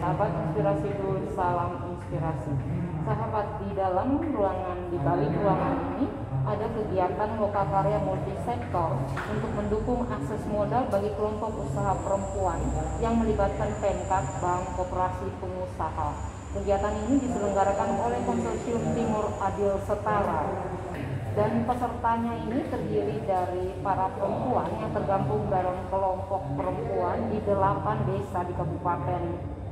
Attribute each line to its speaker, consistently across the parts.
Speaker 1: Sahabat inspirasi dulu, salam inspirasi. Sahabat, di dalam ruangan, di balik ruangan ini ada kegiatan lokakarya multisektor untuk mendukung akses modal bagi kelompok usaha perempuan yang melibatkan Pemkab, Bank, Koperasi Pengusaha. Kegiatan ini diselenggarakan oleh Konsorsium Timur Adil Setara. Dan pesertanya ini terdiri dari para perempuan yang tergabung dalam kelompok perempuan di 8 desa di Kabupaten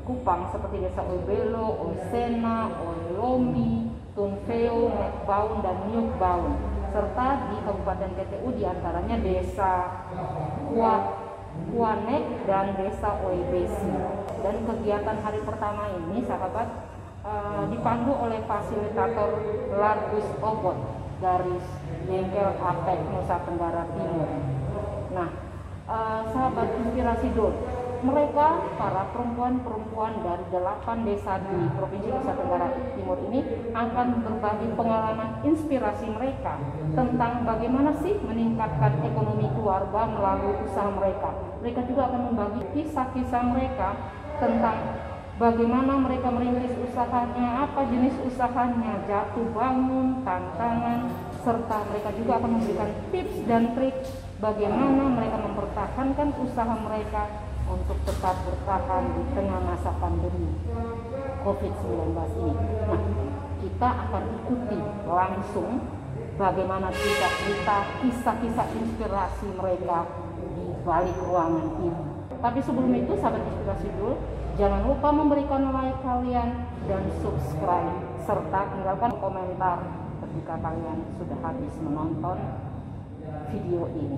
Speaker 1: Kupang seperti Desa Oibelo, Oisena, Oilomi, Tunfeo, Nekbaun, dan Nyukbaun, serta di Kabupaten PTU diantaranya Desa Kuanek dan Desa Oibesi. Dan kegiatan hari pertama ini, sahabat, dipandu oleh fasilitator Largus Obot dari Bengkel Apek Nusa Tenggara Timur. Nah, sahabat inspirasi dulu, mereka para perempuan-perempuan dari 8 desa di Provinsi Nusa Tenggara Timur ini akan berbagi pengalaman inspirasi mereka tentang bagaimana sih meningkatkan ekonomi keluarga melalui usaha mereka. Mereka juga akan membagi kisah-kisah mereka tentang bagaimana mereka merintis usahanya, apa jenis usahanya, jatuh bangun, tantangan, serta mereka juga akan memberikan tips dan trik bagaimana mereka mempertahankan usaha mereka untuk tetap bertahan di tengah masa pandemi COVID-19 ini. Nah, kita akan ikuti langsung bagaimana cerita-cerita, kisah-kisah inspirasi mereka di balik ruangan ini. Tapi sebelum itu, sahabat inspirasi dulu, jangan lupa memberikan like kalian dan subscribe, serta tinggalkan komentar ketika kalian sudah habis menonton video ini.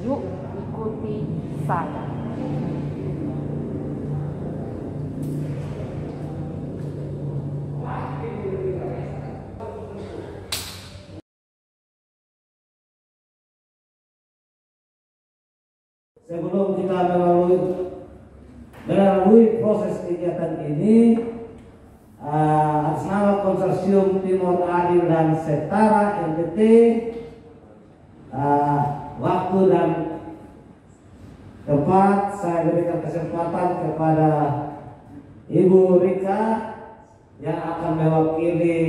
Speaker 1: Yuk ikuti saya.
Speaker 2: Sebelum kita melalui proses kegiatan ini, atas nama Konsorsium Timur Adil dan Setara NTT, waktu dan tempat saya berikan kesempatan kepada Ibu Rika yang akan mewakili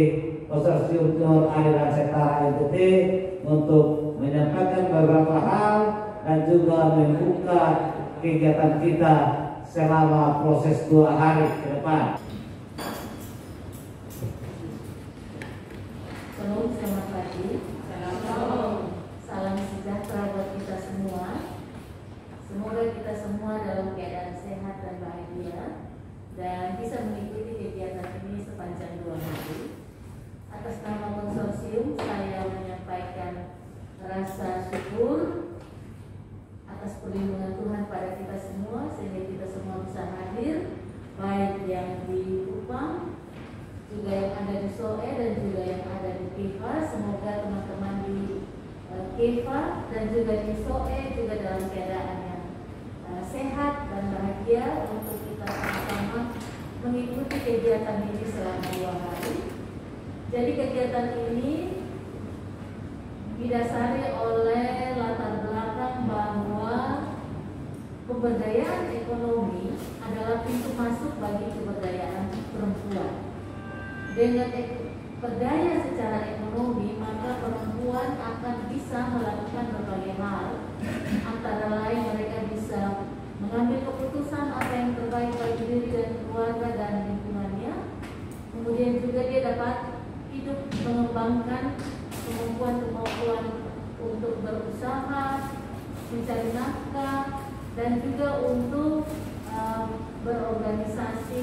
Speaker 2: Konsorsium Timur Adil dan Setara NTT untuk menyampaikan beberapa hal dan juga membuka kegiatan kita selama proses 2 hari ke depan.
Speaker 3: Selamat pagi. Salam sejahtera buat kita semua. Semoga kita semua dalam keadaan sehat dan bahagia dan bisa mengikuti kegiatan ini sepanjang 2 hari. Atas nama konsorsium, saya menyampaikan rasa syukur atas perlindungan Tuhan pada kita semua sehingga kita semua bisa hadir, baik yang di Kupang, juga yang ada di Soe dan juga yang ada di Keva. Semoga teman-teman di Keva dan juga di Soe juga dalam keadaan yang sehat dan bahagia untuk kita sama-sama mengikuti kegiatan ini selama 2 hari. Jadi kegiatan ini didasari oleh latar belakang bahwa pemberdayaan ekonomi adalah pintu masuk bagi keberdayaan perempuan. Dengan berdaya secara ekonomi, maka perempuan akan bisa melakukan berbagai hal. Antara lain mereka bisa mengambil keputusan apa yang terbaik bagi diri dan keluarga dan lingkungannya. Kemudian juga dia dapat hidup mengembangkan kemampuan untuk berusaha, mencari nafkah, dan juga untuk berorganisasi,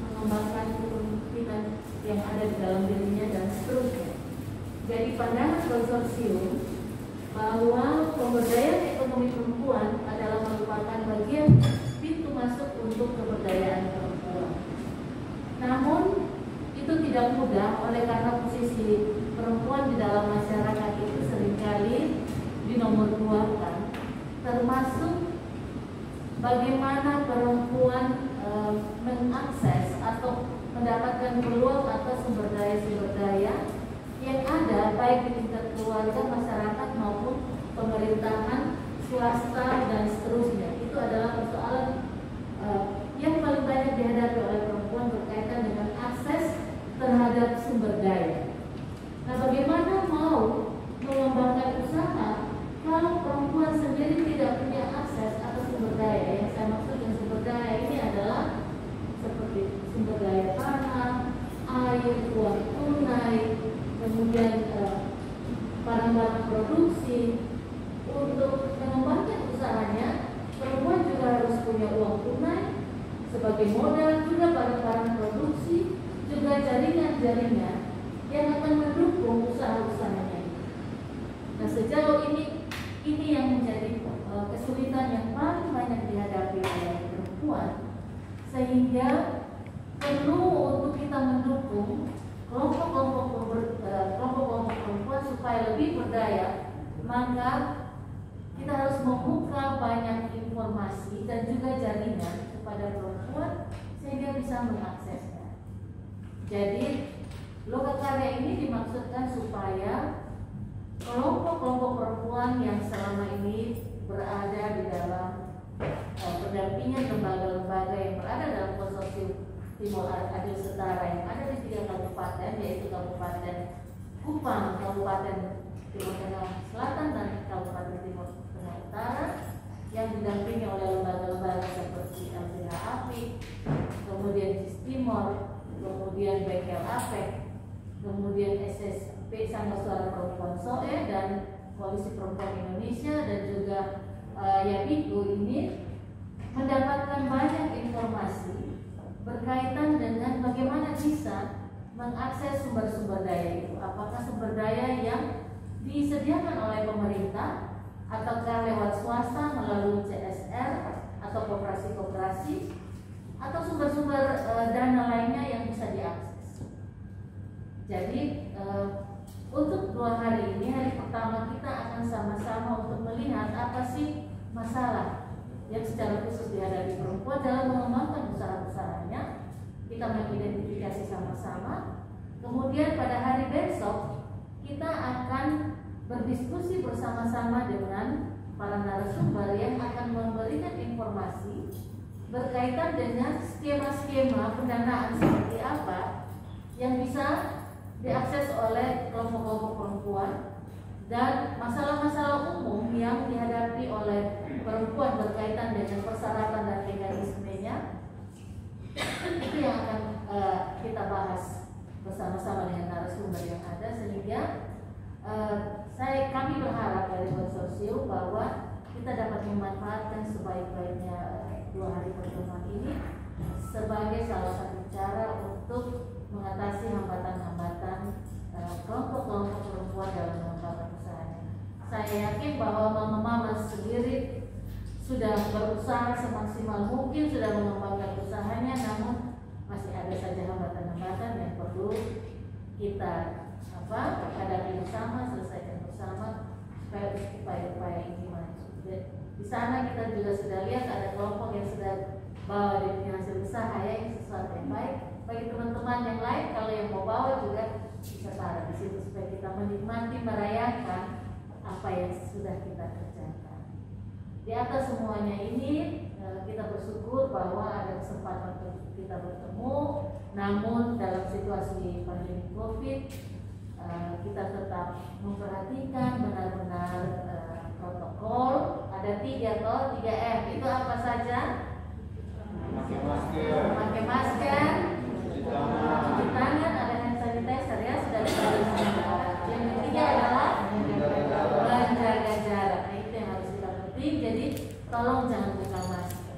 Speaker 3: mengembangkan kepemimpinan yang ada di dalam dirinya dan seterusnya. Jadi pandangan konsorsium bahwa pemberdayaan ekonomi perempuan adalah merupakan bagian pintu masuk untuk keberdayaan perempuan. Namun itu tidak mudah oleh karena posisi perempuan di dalam masyarakat itu seringkali dinomorduakan, termasuk bagaimana perempuan mengakses atau mendapatkan peluang atas sumber daya yang ada baik di tingkat keluarga, masyarakat maupun pemerintahan, swasta dan seterusnya. Itu adalah persoalan yang paling banyak dihadapi oleh perempuan perempuan sendiri tidak punya akses atau sumber daya. Yang saya maksud dengan sumber daya ini adalah seperti sumber daya tanah, air, uang tunai, kemudian barang-barang produksi. Untuk mengembangkan usahanya, perempuan juga harus punya uang tunai sebagai modal, juga barang-barang produksi, juga jaringan-jaringan yang akan mendukung usaha-usahanya. Nah, sejauh ini yang menjadi kesulitan yang paling banyak dihadapi oleh perempuan, sehingga perlu untuk kita mendukung kelompok-kelompok perempuan supaya lebih berdaya. Maka kita harus membuka banyak informasi dan juga jaringan kepada perempuan sehingga bisa mengaksesnya. Jadi Lokakarya ini dimaksudkan supaya kelompok-kelompok perempuan yang selama ini berada di dalam pendampingan lembaga-lembaga yang berada dalam konsorsium Timur Adil Setara yang ada di 3 kabupaten, yaitu Kabupaten Kupang, Kabupaten Timur Tengah Selatan, dan Kabupaten Timur Tengah Utara, yang didampingi oleh lembaga-lembaga seperti LBH API, kemudian CIS Timor, kemudian Bengkel APEC, kemudian SSP Sangga Suara Perempuan SOE, dan Koalisi Perempuan Indonesia, dan juga YAPIKU ini mendapatkan banyak informasi berkaitan dengan bagaimana bisa mengakses sumber-sumber daya itu. Apakah sumber daya yang disediakan oleh pemerintah ataukah lewat swasta melalui CSR atau koperasi-koperasi, atau sumber-sumber dana lainnya yang bisa diakses. Jadi untuk 2 hari ini, hari pertama kita akan sama-sama untuk melihat apa sih masalah yang secara khusus dihadapi perempuan dalam mengembangkan usaha-usahanya. Kita mengidentifikasi sama-sama. Kemudian pada hari besok kita akan berdiskusi bersama-sama dengan para narasumber yang akan memberikan informasi berkaitan dengan skema-skema pendanaan seperti apa yang bisa diakses oleh kelompok-kelompok perempuan, dan masalah-masalah umum yang dihadapi oleh perempuan berkaitan dengan persyaratan dan mekanismenya. Itu yang akan kita bahas bersama-sama dengan narasumber yang ada, sehingga kami berharap dari konsorsium bahwa kita dapat memanfaatkan sebaik-baiknya 2 hari pertemuan ini sebagai salah satu cara untuk mengatasi hambatan-hambatan kelompok-kelompok perempuan dalam mengembangkan usahanya. Saya yakin bahwa mama-mama sendiri sudah berusaha semaksimal mungkin, sudah mengembangkan usahanya, namun masih ada saja hambatan-hambatan yang perlu kita hadapi bersama, selesaikan bersama supaya upaya-upaya ini maju. Di sana kita juga sudah lihat ada kelompok yang sudah bawa definisi usaha, ya, ini sesuatu yang baik. Bagi teman-teman yang lain, kalau yang mau bawa juga bisa taruh di situ supaya kita menikmati, merayakan apa yang sudah kita kerjakan. Di atas semuanya ini kita bersyukur bahwa ada kesempatan untuk kita bertemu, namun dalam situasi pandemi COVID kita tetap memperhatikan benar-benar protokol. Ada 3M, itu apa saja? Memakai masker, cuci tangan, ada hand sanitizer, ya, sudah dibahas. Yang ketiga adalah menjaga jarak. Nah, itu yang harus kita penting. Jadi tolong jangan buka masker.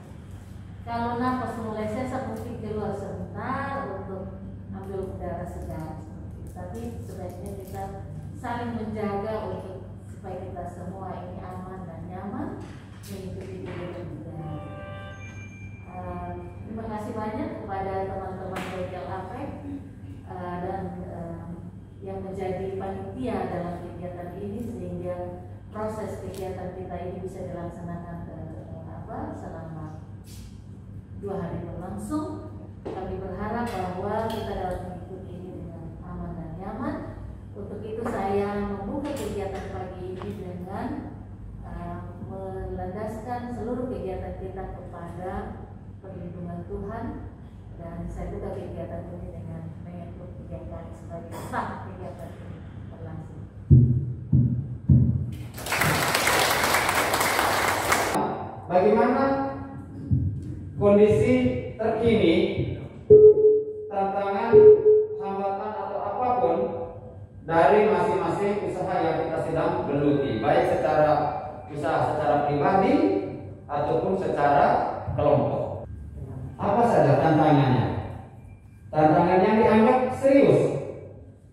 Speaker 3: Kalau nafas mulai sesak, mungkin keluar sebentar untuk ambil udara segar. Tapi sebaiknya kita saling menjaga untuk supaya kita semua ini aman dan nyaman mengikuti budaya. Terima kasih banyak kepada teman-teman Bengkel APEC dan yang menjadi panitia dalam kegiatan ini, sehingga proses kegiatan kita ini bisa dilaksanakan selama 2 hari berlangsung. Kami berharap bahwa kita dapat mengikuti ini dengan aman dan nyaman. Untuk itu saya membuka kegiatan pagi ini dengan melandaskan seluruh kegiatan kita kepada perlindungan Tuhan, dan saya buka kegiatan ini dengan mengikut kegiatan sebagai sah kegiatan ini berlangsung.
Speaker 4: bagaimana kondisi terkini, tantangan, hambatan atau apapun dari masing-masing usaha yang kita sedang geluti, baik secara usaha secara pribadi ataupun secara kelompok. Apa saja tantangannya? Tantangan yang dianggap serius,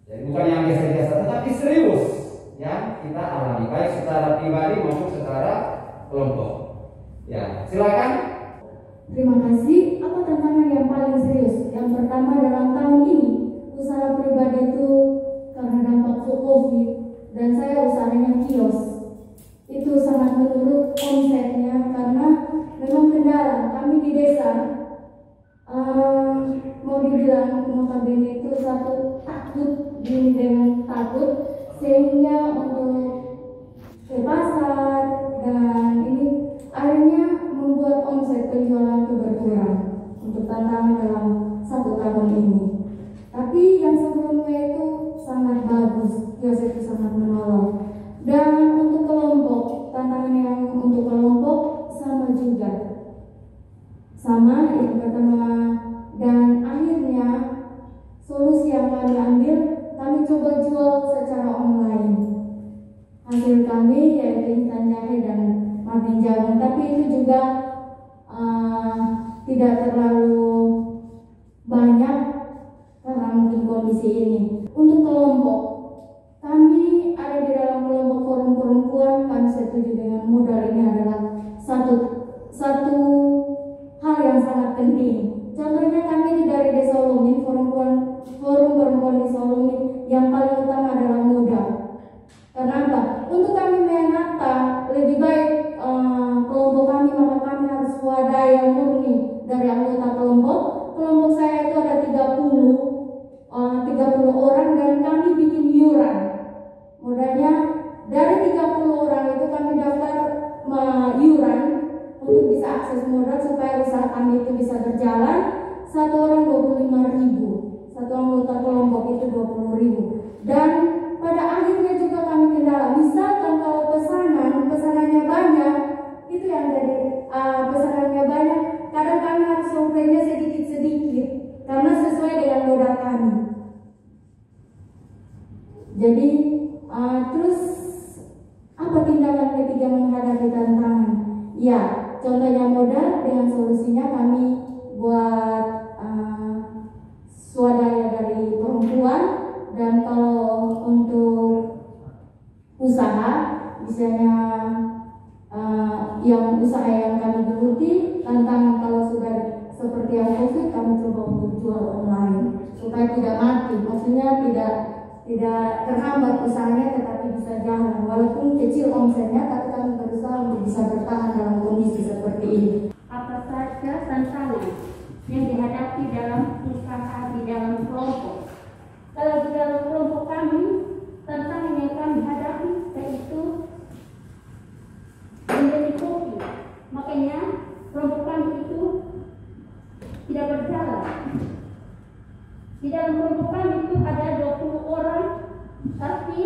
Speaker 4: jadi bukan yang biasa-biasa, tetapi serius yang kita alami, baik secara pribadi maupun secara kelompok. Ya, silakan.
Speaker 5: Terima kasih. Apa tantangan yang paling serius? Yang pertama, dalam tahun ini usaha pribadi itu karena dampak COVID dan saya usahanya kios, itu sangat menurun omsetnya karena memang kendala kami di desa. Mau dibilang notabene itu satu takut dengan takut, sehingga untuk ke pasar dan ini akhirnya membuat omset penjualan itu berkurang untuk tantangan dalam 1 tahun ini. Tapi yang sebelumnya itu sangat bagus, kios itu sangat menolong. Dan untuk kelompok, tantangan yang untuk kelompok sama juga, sama yang pertama. Dan akhirnya solusi yang kami ambil, kami coba jual secara online. Hasil kami yaitu instan jahe dan martin jagung, tapi itu juga tidak terlalu banyak karena mungkin kondisi ini. Untuk kelompok, kami ada di dalam kelompok forum perempuan. Kami setuju dengan modal ini adalah satu hal yang sangat penting. Contohnya kami dari Desa Ulumin, forum perempuan di Ulumin, yang paling utama adalah modal. Kenapa? Untuk kami menata lebih baik kelompok kami, maka kami harus swadaya murni dari anggota kelompok. Kelompok saya itu ada 30 orang dan kami bikin iuran. Modalnya dari 30 orang itu kami daftar iuran untuk bisa akses modal supaya usaha kami itu bisa berjalan. Satu orang 25.000, satu anggota kelompok itu 20.000. Dan pada akhirnya juga kami kendala. Misalkan kalau pesanannya banyak, itu yang jadi pesanannya banyak. Kadang kami harus surveinya sedikit-sedikit karena sesuai dengan modal kami. Jadi terus apa tindakan ketiga menghadapi tantangan? Ya, contohnya modal, dengan solusinya kami buat swadaya dari perempuan. Dan kalau untuk usaha, misalnya yang usaha yang kami geluti, tantangan kalau sudah seperti yang COVID, kami coba untuk jual online supaya tidak mati, maksudnya tidak terhambat usahanya, tetapi bisa jalan walaupun kecil omsetnya, tapi kami berusaha untuk bisa bertahan dalam kondisi seperti ini.
Speaker 6: Apa saja tantangan yang dihadapi dalam usaha di dalam kelompok? Kalau di dalam kelompok kami, tantangan yang kami hadapi yaitu menjadi kopi. Makanya kelompok kami itu tidak berjalan. Di dalam kelompok kami itu ada 20 orang, tapi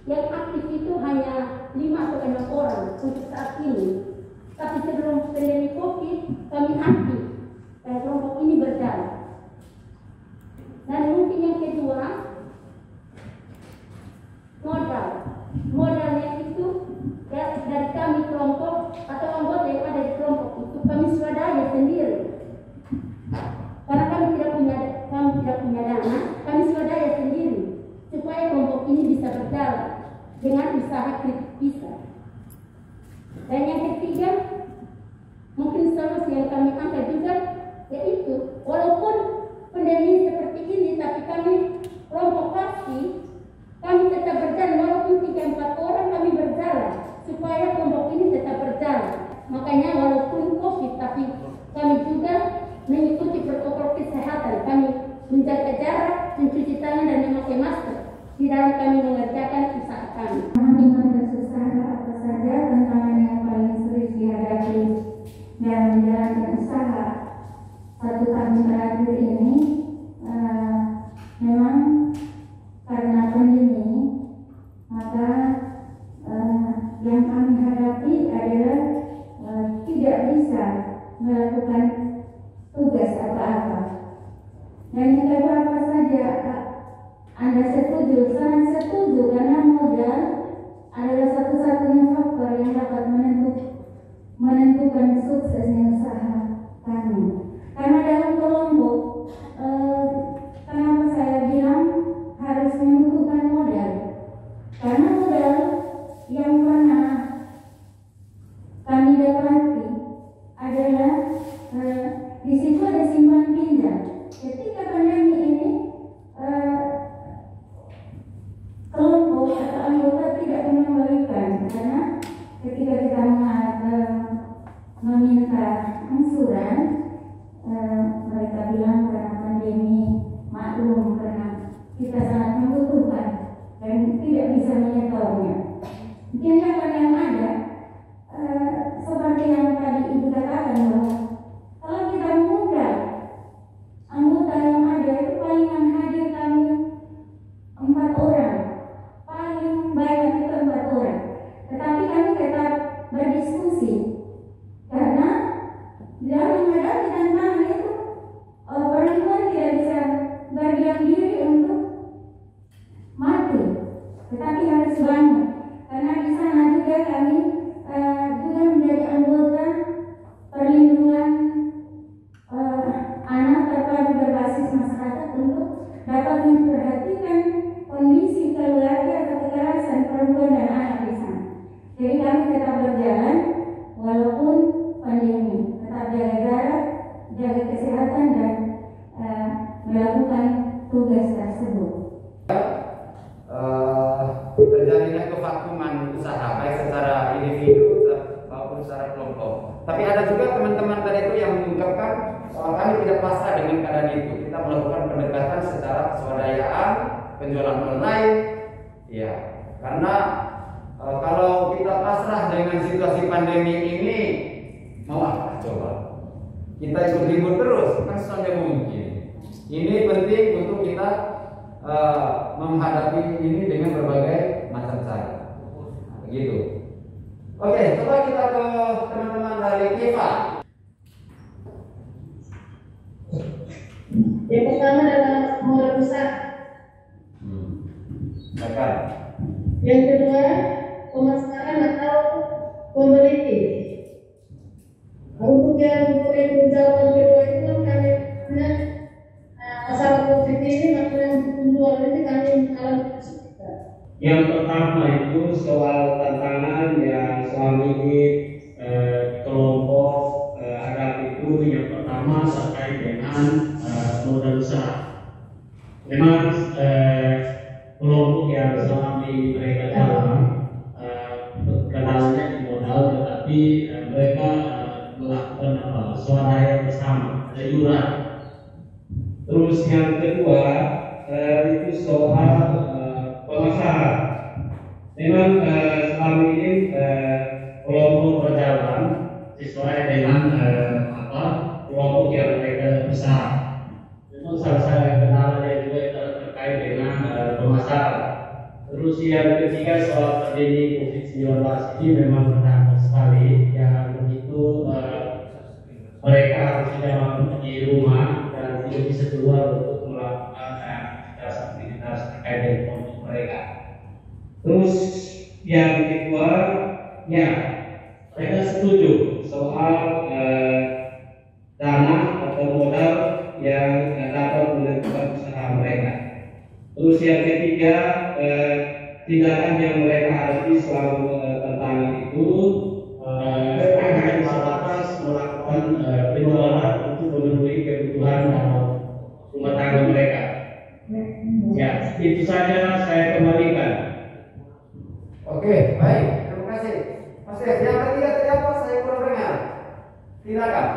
Speaker 6: yang aktif itu hanya 5 atau 6 orang untuk saat ini. Tapi sebelum pandemi COVID, kami aktif dan kelompok ini berjalan. Dan mungkin yang kedua, modalnya itu dari kami kelompok atau anggota yang ada di kelompok itu kami swadaya sendiri. Karena kami tidak punya dana, kami swadaya sendiri supaya kelompok ini bisa berjalan dengan usaha bisa. Dan yang ketiga, mungkin solusi yang kami angkat juga yaitu walaupun pandemi seperti ini, tapi kami kelompok pasti kami tetap berjalan walaupun 3-4 orang kami berjalan supaya kelompok ini tetap berjalan. Makanya walaupun COVID, tapi kami juga mengikuti protokol kesehatan. Kami menjaga jarak, mencuci tangan dan memakai masker di dalam kami mengerjakan usaha kami.
Speaker 5: Dengan berusaha apa saja tantangan yang paling serius dihadapi dalam menjalankan usaha 1 tahun terakhir ini, memang karena pandemi, maka yang kami hadapi adalah 3 tidak bisa melakukan tugas apa-apa. Dan jika apa saja Anda setuju, sangat setuju, karena modal adalah satu-satunya faktor yang dapat menentukan suksesnya usaha kami. Karena dalam kelompok, kenapa saya bilang harus membutuhkan modal? Karena modal yang pernah kami dapati adalah di situ ada simpan pinjam. Ketika pandemi ini kelompok atau anggota tidak mengembalikan, karena ketika kita meminta angsuran, mereka bilang karena pandemi, maklum karena kita sangat membutuhkan dan tidak bisa menyetornya. Tindakan yang ada seperti yang tadi Ibu katakan, bahwa kalau kita mengundang anggota yang ada itu paling yang hadir kami 4 orang, paling banyak itu 4 orang. Tetapi kami tetap berdiskusi karena dalam menghadapi tantangan itu perempuan tidak bisa berdiam diri untuk mati, tetapi harus bangun. Karena di sana juga kami juga menjadi anggota perlindungan anak terpadu berbasis masyarakat untuk dapat memperhatikan kondisi keluarga atau kekerasan perempuan dan anak di sana. Jadi kami tetap berjalan walaupun pandemi, tetap jaga jarak, jaga kesehatan dan melakukan tugas tersebut.
Speaker 4: Terjadinya kevakuman usaha baik secara individu maupun secara kelompok. Tapi ada juga teman-teman tadi itu yang mengungkapkan soal kami tidak pasrah dengan keadaan itu. Kita melakukan pendekatan secara swadayaan, penjualan online, ya. Karena kalau kita pasrah dengan situasi pandemi ini, mau apa coba? Kita ikut libur terus, kan saja mungkin. Ini penting untuk kita menghadapi ini dengan berbagai macam cara. Begitu. Oke, coba kita ke teman-teman dari Kiva.
Speaker 7: Yang pertama adalah modal besar. Yang kedua, pemasaran atau community. Untuk yang jawaban kedua itu kan kami punya masalah COVID ini, masalah penjualan ini kami mengalami kesulitan.
Speaker 8: Yang pertama itu soal tantangan yang selama ini kelompok hadapi itu, yang pertama terkait dengan modal usaha. Memang kelompok yang selama ini mereka jalan kendalanya di modal, tetapi mereka melakukan swadaya bersama, ada iuran. Terus yang kedua itu soal pemasaran. Memang selama ini kelompok berjalan sesuai dengan kelompok yang mereka besar. Memang salah satu kendalanya juga terkait dengan pemasaran. Terus yang ketiga soal pandemi COVID-19 ini memang berdampak sekali. Yang begitu mereka harusnya di rumah dan tidak bisa keluar untuk melakukan aktivitas terkait dengan kelompok mereka. Terus yang kedua, ya mereka setuju soal dana atau modal yang dapat menentukan usaha mereka. Terus yang ketiga, tindakan yang mereka hadapi selama tantangan itu hanya sebatas melakukan penjualan untuk memenuhi kebutuhan rumah tangga mereka. Ya, itu saja saya kembalikan.
Speaker 4: Oke, baik, terima kasih. Mas F, yang ketiga tadi apa? Saya kurang dengar. Silakan.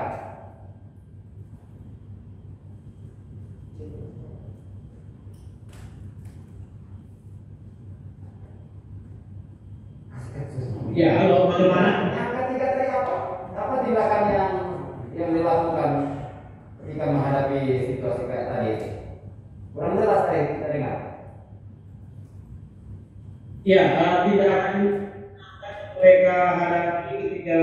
Speaker 8: Ya, halo, bagaimana?
Speaker 4: Yang ketiga tadi apa? Apa tindakan yang dilakukan ketika menghadapi situasi kayak tadi? Kurang jelas tadi kita dengar. Ya,
Speaker 8: tindakan mereka hadapi ketika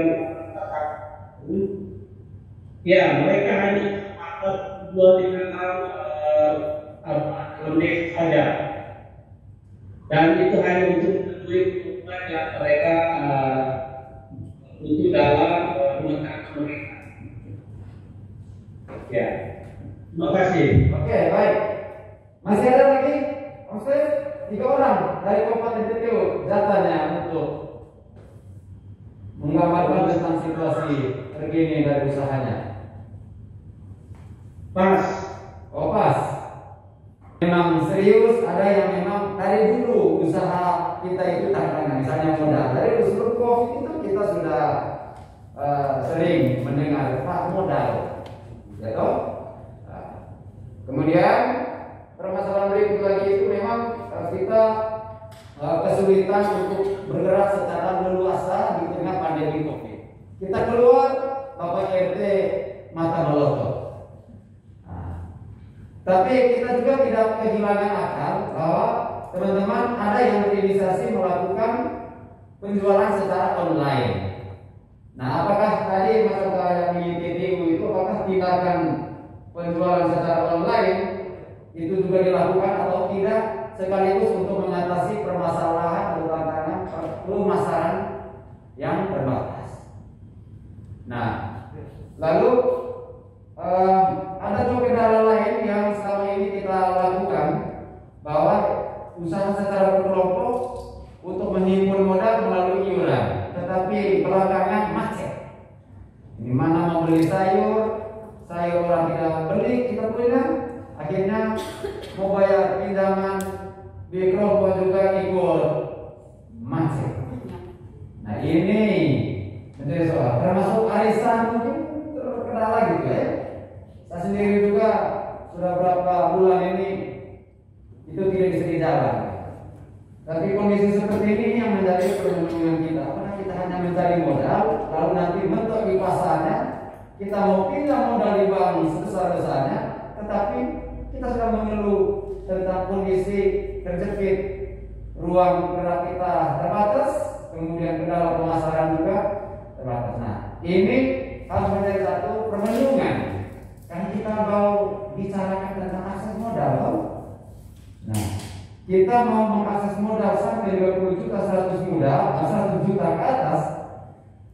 Speaker 8: Ya, mereka hanya sepakat 2-3 menit saja, dan itu hanya untuk memenuhi kebutuhan yang mereka butuh dalam rumah tangga mereka. Ya, terima kasih.
Speaker 4: Oke, baik. Masih ada lagi? Oke, 3 orang dari Kabupaten TTU datanya untuk menggambarkan tentang situasi terkini dari usahanya.
Speaker 8: Pas.
Speaker 4: Oh, pas. Memang serius, ada yang memang dari dulu usaha kita itu tantangan, misalnya modal. Dari sebelum COVID itu kita sudah sering mendengar Pak modal, ya toh. Kemudian permasalahan berikut lagi itu memang kita kesulitan untuk bergerak secara leluasa di tengah pandemi COVID. Kita keluar, Bapak RT mata melotot. Tapi kita juga tidak kehilangan akal bahwa teman-teman ada yang berinisiasi melakukan penjualan secara online. Nah, apakah tadi masalah yang di TTU itu apakah tindakan penjualan secara online itu juga dilakukan atau tidak, sekaligus untuk mengatasi permasalahan atau tantangan pemasaran yang terbatas. Nah, lalu ada juga kendala lain yang selama ini kita lakukan, bahwa usaha secara berkelompok untuk menghimpun modal melalui iuran, tetapi belakangan macet. Di mana mau beli sayur orang tidak beli, kita pulang, akhirnya mau bayar pinjaman di kelompok juga ikut macet. Nah, ini menjadi soal, termasuk arisan mungkin terkendala gitu ya. Saya sendiri juga sudah berapa bulan ini itu tidak bisa dijalan. Tapi kondisi seperti ini yang menjadi perlindungan kita. Karena kita hanya mencari modal, lalu nanti mentok di pasarnya, kita mau pinjam modal di bank sebesar-besarnya, tetapi kita sudah mengeluh tentang kondisi terjepit, ruang gerak kita terbatas, kemudian kendala pemasaran juga terbatas. Nah, ini harus menjadi satu perlindungan. Karena kita mau bicarakan tentang akses modal, nah, kita mau mengakses modal sampai 20 juta, 100 juta ke atas.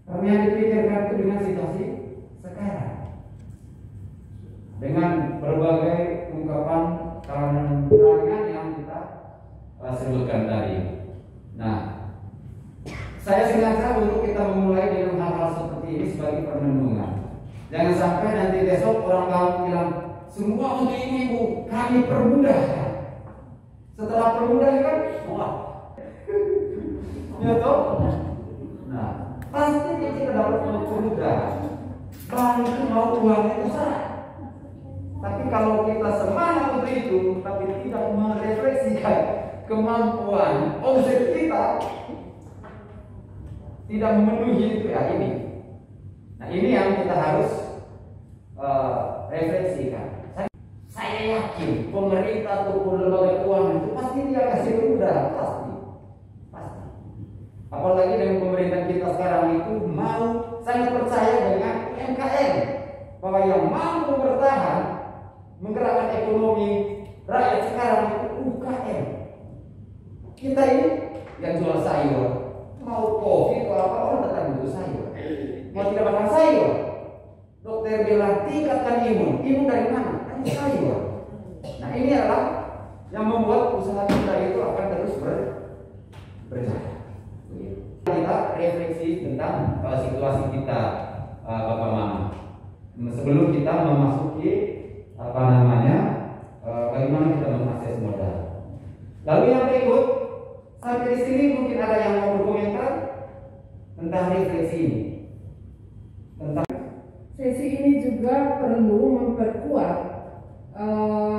Speaker 4: Kami yang dipikirkan itu dengan situasi sekarang, dengan berbagai ungkapan kalangan yang kita sebutkan tadi. Nah, saya sengaja untuk kita memulai dengan hal-hal seperti ini sebagai perlindungan. Jangan sampai nanti besok orang bilang semua untuk ibu kami permudah. Setelah permudah kan, wah, ya toh. Nah, pasti kita dapat permudah. Bank itu mau uangnya itu salah. Tapi kalau kita semangat untuk itu, tapi tidak merefleksikan kemampuan omset kita, tidak memenuhi itu ya ini. Nah, ini yang kita harus refleksikan. Saya yakin pemerintah ataupun lembaga keuangan itu pasti dia kasih mudah, pasti. Apalagi dengan pemerintah kita sekarang itu mau sangat percaya dengan UMKM, bahwa yang mampu bertahan menggerakkan ekonomi rakyat sekarang itu UKM. Kita ini yang jual sayur, mau COVID atau apa orang tetap butuh sayur. Mau tidak makan sayur, dokter bilang tingkatkan imun dari mana? Dari sayur. Nah, ini adalah yang membuat usaha kita itu akan terus berjalan. Kita refleksi tentang situasi kita, Bapak Mama, sebelum kita memasuki bagaimana kita mengakses modal. Lalu yang berikut, sampai di sini mungkin ada yang mau berkomentar tentang refleksi ini.
Speaker 9: Sesi ini juga perlu memperkuat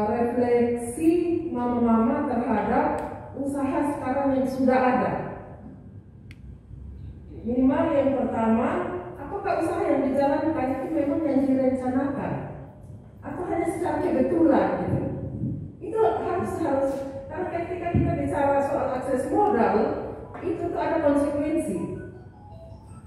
Speaker 9: refleksi mama-mama terhadap usaha sekarang yang sudah ada. Minimal yang pertama, apakah usaha yang dijalankan itu memang yang direncanakan atau hanya secara kebetulan gitu. Itu harus karena ketika kita bicara soal akses modal itu tuh ada konsekuensi.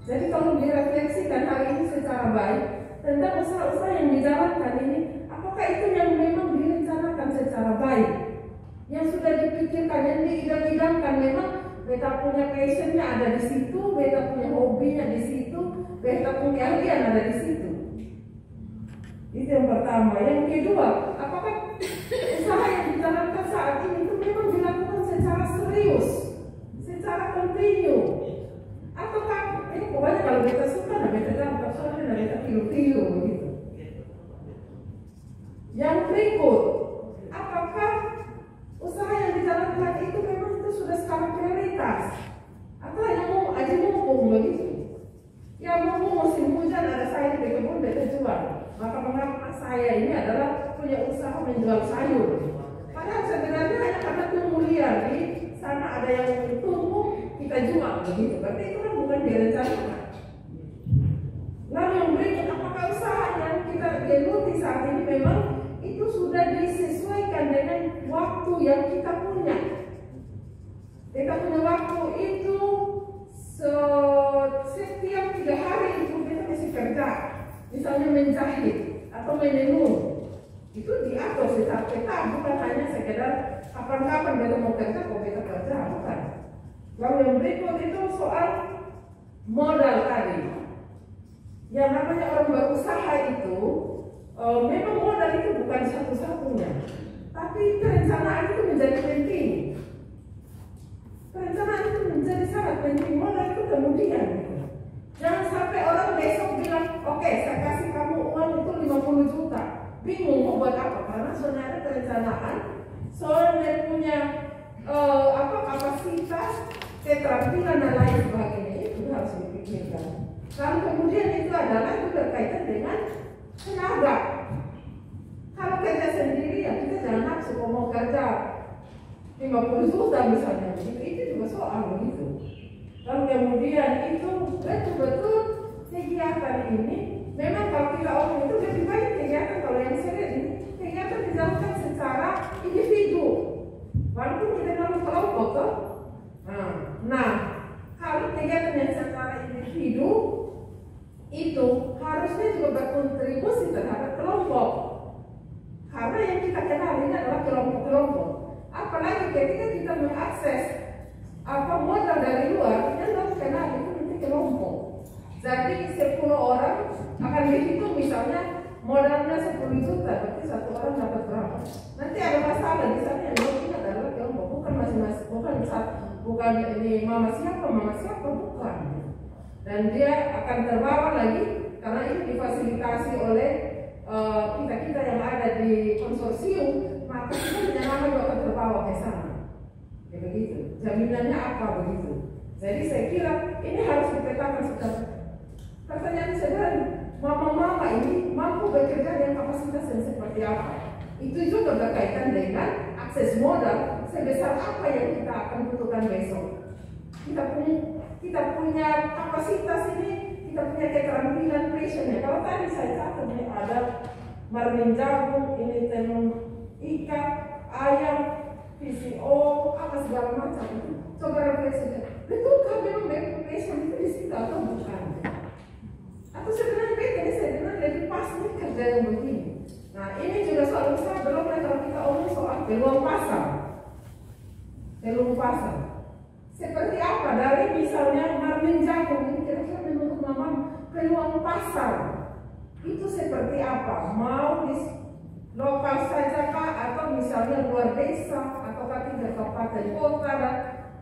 Speaker 9: Jadi kalau direfleksikan hari ini secara baik tentang usaha-usaha dijalankan ini, apakah itu yang memang direncanakan secara baik, yang sudah dipikirkan, yang diidam-idamkan. Memang beta punya passionnya ada di situ, beta punya hobinya di situ, beta punya keahlian ada di situ. Itu yang pertama. Yang kedua, apakah usaha yang dijalankan saat ini itu memang dilakukan secara serius, secara kontinu, ataukah pokoknya kalau beta suka, nah beta jalan, soalnya nah beta tiru-tiru gitu. Yang berikut, apakah usaha yang dijalankan itu memang itu sudah skala prioritas, atau hanya mau aja mumpung begitu? Ya mumpung musim hujan ada sayur di kebun beta jual, maka mengapa saya ini adalah punya usaha menjual sayur? Padahal sebenarnya hanya karena tumbuh liar di sana ada yang tumbuh kita jual begitu. Berarti itu kan bukan direncanakan. Lalu yang berikut, apakah usaha yang kita geluti saat ini memang itu sudah disesuaikan dengan waktu yang kita punya? Kita punya waktu itu setiap 3 hari itu kita masih kerja, misalnya menjahit atau menenun, itu diatur secara peta, bukan hanya sekedar kapan-kapan kita mau kerja, kok kita kerja, bukan. Lalu yang berikut itu soal modal tadi. Yang namanya orang berusaha itu memang modal itu bukan satu-satunya, tapi perencanaan itu menjadi penting. Perencanaan itu menjadi sangat penting. Modal itu kemudian jangan sampai orang besok bilang, oke, saya kasih kamu uang itu 50 juta, bingung mau buat apa, karena soalnya ada perencanaan, soalnya punya kapasitas, keterampilan dan lain sebagainya, itu harus dipikirkan. Lalu kemudian itu adalah itu berkaitan dengan tenaga. Kalau kerja sendiri ya kita jangan nafsu mau kerja 50 juta misalnya, itu juga soal begitu. Lalu kemudian itu betul-betul kegiatan ini memang kalau kita omong itu lebih baik kegiatan kalau yang serius ini kegiatan dilakukan secara individu, walaupun kita dalam kelompok toh. Nah, kalau kegiatan yang secara individu itu harusnya juga berkontribusi terhadap kelompok, karena yang kita kenal ini adalah kelompok-kelompok. Apalagi ketika kita mengakses modal dari luar, yang harus kenal itu nanti kelompok. Jadi 10 orang akan dihitung, misalnya modalnya 10 juta, berarti 1 orang dapat berapa? Nanti ada masalah di sana yang ini adalah kelompok, bukan masing-masing, bukan ini mama siapa, bukan. Dan dia akan terbawa lagi karena ini difasilitasi oleh kita yang ada di konsorsium, maka kita punya nama juga akan terbawa ke sana. Ya begitu. Jaminannya apa begitu? Jadi saya kira ini harus dipetakan secara. Pertanyaan sederhana, mama-mama ini mampu bekerja dengan kapasitas yang seperti apa? Itu juga berkaitan dengan akses modal sebesar apa yang kita akan butuhkan besok. Kita punya kapasitas ini, kita punya keterampilan passionnya. Kalau tadi saya catat ada marmin jagung, ini tenun ikan, ayam, PCO, apa segala macam itu. Coba refleksikan, betulkah memang passion itu di situ atau bukan? Atau sebenarnya ini sebenarnya lebih pas nih kerja yang begini. Nah ini juga soal usaha, belum lagi kalau kita omong soal peluang pasar. Peluang pasar seperti apa dari misalnya marmin jagung ini kira-kira menurut mama peluang pasar itu seperti apa? Mau di lokal saja kah, atau misalnya luar desa, ataukah tinggal kabupaten kota dan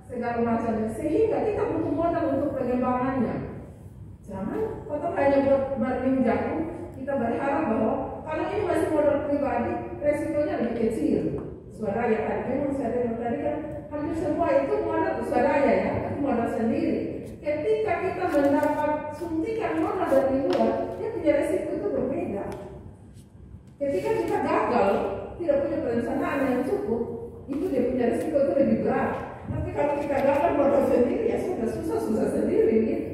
Speaker 9: segala macamnya, sehingga kita butuh modal untuk pengembangannya. Jangan atau hanya buat marmin jagung, kita berharap bahwa kalau ini masih modal pribadi, resikonya lebih kecil. Swadaya tadi, memang saya dengar tadi kan hampir semua itu modal swadaya ya, itu modal sendiri. Ketika kita mendapat suntikan modal dari luar, dia punya resiko itu berbeda. Ketika kita gagal, tidak punya perencanaan yang cukup, itu dia punya resiko itu lebih berat. Tapi kalau kita gagal modal sendiri, ya sudah susah sendiri gitu.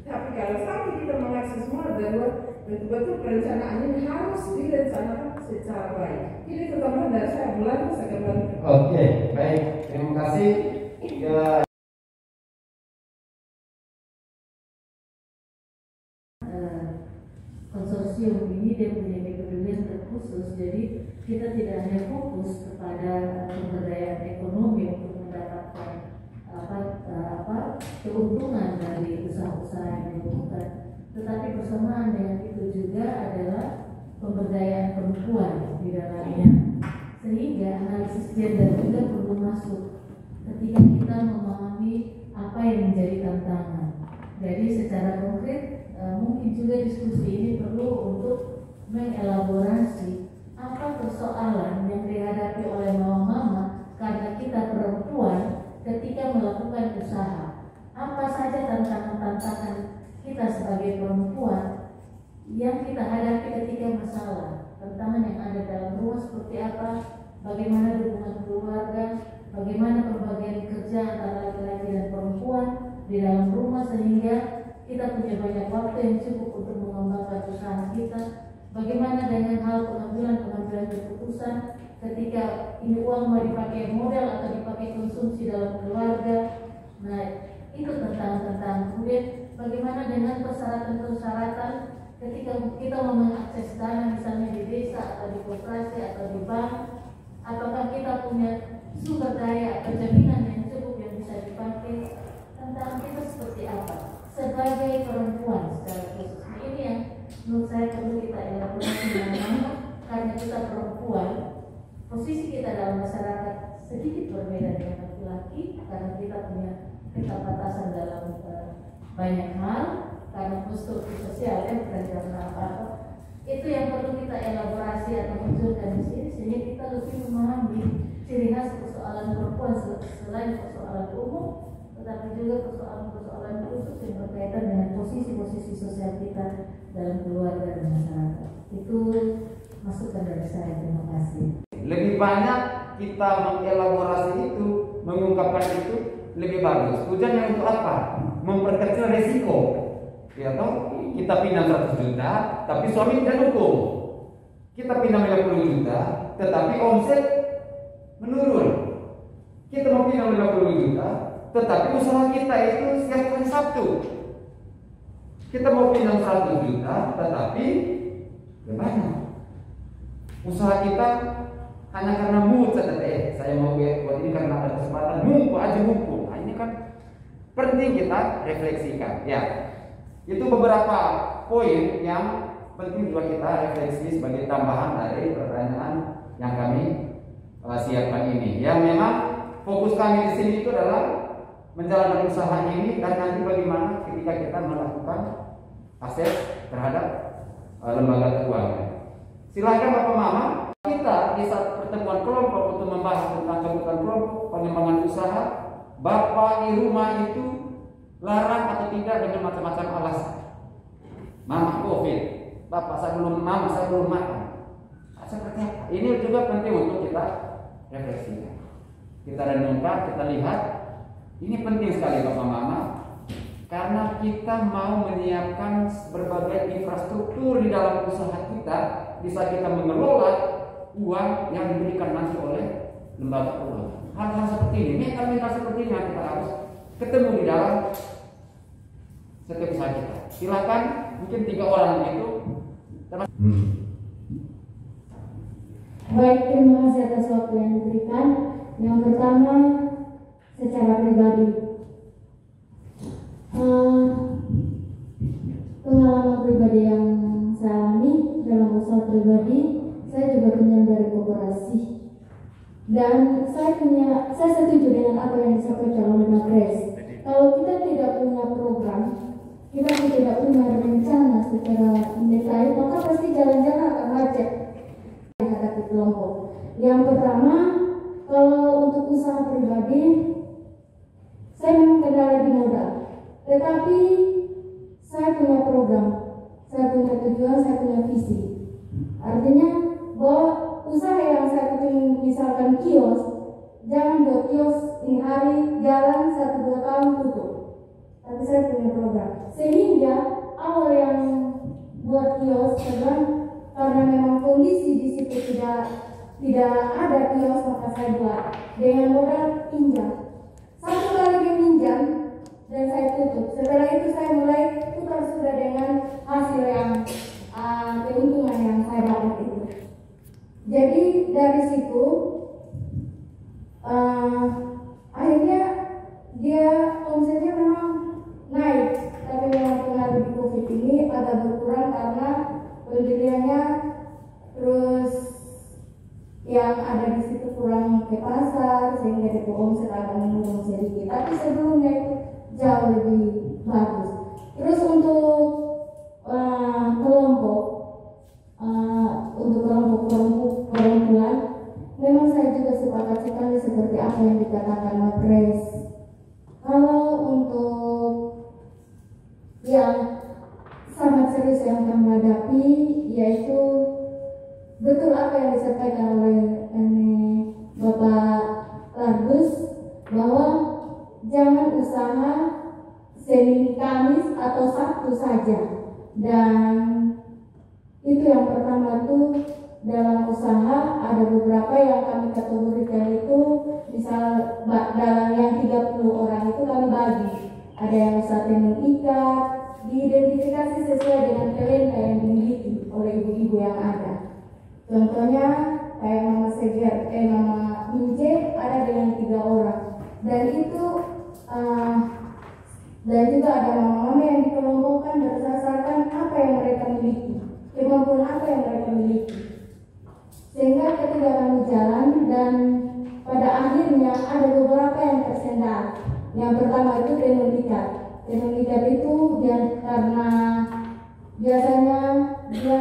Speaker 9: Tapi kalau sampai kita mengakses modal dari luar, betul-betul perencanaan ini harus direncanakan secara baik. Ini terutama dari saya mulai saya kembali.
Speaker 4: Oke, baik. Terima kasih.
Speaker 3: Konsorsium ini dia punya metodologi yang terkhusus. Jadi kita tidak hanya fokus kepada pemberdayaan ekonomi untuk mendapatkan keuntungan dari usaha-usaha yang dilakukan, tetapi bersamaan dengan itu juga adalah pemberdayaan perempuan di dalamnya. Sehingga analisis gender juga perlu masuk ketika kita memahami apa yang menjadi tantangan. Jadi secara konkret mungkin juga diskusi ini perlu untuk mengelaborasi apa persoalan yang dihadapi oleh mama-mama karena kita perempuan ketika melakukan usaha. Apa saja tantangan-tantangan kita sebagai perempuan yang kita hadapi ketika masalah. Tantangan yang ada dalam rumah seperti apa, bagaimana hubungan keluarga, bagaimana pembagian kerja antara laki-laki dan perempuan di dalam rumah sehingga kita punya banyak waktu yang cukup untuk mengembangkan usaha kita. Bagaimana dengan hal pengambilan keputusan ketika ini uang mau dipakai modal atau dipakai konsumsi dalam keluarga. Nah, itu tentang kemudian bagaimana dengan persyaratan-persyaratan ketika kita mau mengakses dana misalnya di desa atau di koperasi atau di bank. Apakah kita punya sumber daya atau jaminan yang cukup yang bisa dipakai? Tentang kita seperti apa sebagai perempuan secara khusus. Ini yang menurut saya perlu kita elaborasi dengan karena kita perempuan, posisi kita dalam masyarakat sedikit berbeda dengan laki-laki karena kita punya keterbatasan dalam banyak hal karena konstruksi sosial bukan karena apa-apa. Itu yang perlu kita elaborasi atau munculkan di sini sehingga kita lebih memahami ciri khas persoalan perempuan selain persoalan umum, tetapi juga persoalan-persoalan khusus yang berkaitan dengan posisi-posisi sosial kita dalam keluarga dan masyarakat. Itu masukan dari saya. Terima kasih.
Speaker 4: Lebih banyak kita mengelaborasi itu, mengungkapkan itu lebih bagus. Tujuannya untuk apa? Memperkecil resiko. Ya toh, kita pinjam 100 juta, tapi suami tidak dukung. Kita pinjam 50 juta, tetapi omset menurun. Kita mau pinjam 50 juta, tetapi usaha kita itu setiap hari Sabtu. Kita mau pinjam 100 juta, tetapi gimana? Usaha kita hanya karena mood saja, saya mau buat ini karena ada kesempatan, mumpung. Nah, ini kan penting kita refleksikan. Ya, itu beberapa poin yang penting juga kita refleksi sebagai tambahan dari pertanyaan yang kami siapkan ini. Yang memang fokus kami di sini itu adalah menjalankan usaha ini dan nanti bagaimana ketika kita melakukan akses terhadap lembaga keuangan. Silakan Bapak Mama, kita di saat pertemuan kelompok untuk membahas tentang kebutuhan kelompok pengembangan usaha, Bapak di rumah itu larang atau tidak dengan macam-macam alasan. Mama COVID, Bapak saya belum makan. Seperti apa? Ini juga penting untuk kita refleksikan. Kita renungkan, kita lihat. Ini penting sekali Bapak Mama, karena kita mau menyiapkan berbagai infrastruktur di dalam usaha kita, bisa kita mengelola uang yang diberikan nanti oleh lembaga keuangan. Hal-hal seperti ini, mental seperti ini yang kita harus ketemu di dalam setiap usaha kita. Silakan, mungkin 3 orang begitu.
Speaker 5: Baik, terima kasih atas waktu yang diberikan. Yang pertama, secara pribadi, pengalaman pribadi yang saya alami dalam usaha pribadi, saya juga punya dari koperasi. Dan saya setuju dengan apa yang disampaikan oleh Mbak Grace. Kalau kita tidak punya program, kita tidak punya rencana secara detail, maka pasti jalan-jalan akan macet menghadapi kelompok. Yang pertama, kalau untuk usaha pribadi, saya memang kendala di modal, tetapi saya punya program, saya punya tujuan, saya punya visi. Artinya bahwa usaha yang saya punya, misalkan kios, jangan buat kios ini hari jalan 1-2 tahun tutup. Tapi saya punya program, sehingga awal yang buat kios karena memang kondisi di situ tidak ada kios, maka saya buat dengan modal pinjam. 1 kali pinjam dan saya tutup. Setelah itu saya mulai putar sudah dengan hasil yang keuntungan yang saya dapat itu. Jadi dari situ akhirnya dia omsetnya memang naik, tapi memang pengaruh di COVID ini agak berkurang karena pendiriannya, terus yang ada di situ kurang ke pasar sehingga itu omset agak menurun sedikit. Tapi sebelumnya itu jauh lebih bagus. Terus untuk kelompok perempuan, memang saya juga sepakat sekali seperti apa yang dikatakan Mas Grace. Kalau untuk yang sangat serius yang kami hadapi, yaitu betul apa yang disampaikan oleh Bapak Largus, bahwa jangan usaha Senin, Kamis atau Sabtu saja. Dan itu yang pertama tuh, dalam usaha ada beberapa yang kami kategorikan itu, misal dalam yang 30 orang itu kami bagi. Ada yang usaha tenun ikat, diidentifikasi sesuai dengan talenta yang dimiliki oleh ibu-ibu yang ada. Contohnya kayak Mama Seger, Mama Minje ada dengan 3 orang. Dan itu dan juga ada mama-mama yang dikelompokkan berdasarkan apa yang mereka miliki, kemampuan apa yang mereka miliki. Sehingga ketika kami jalan dan pada akhirnya ada beberapa yang tersendat. Yang pertama itu tenun ikat. Tenun ikat itu karena biasanya dia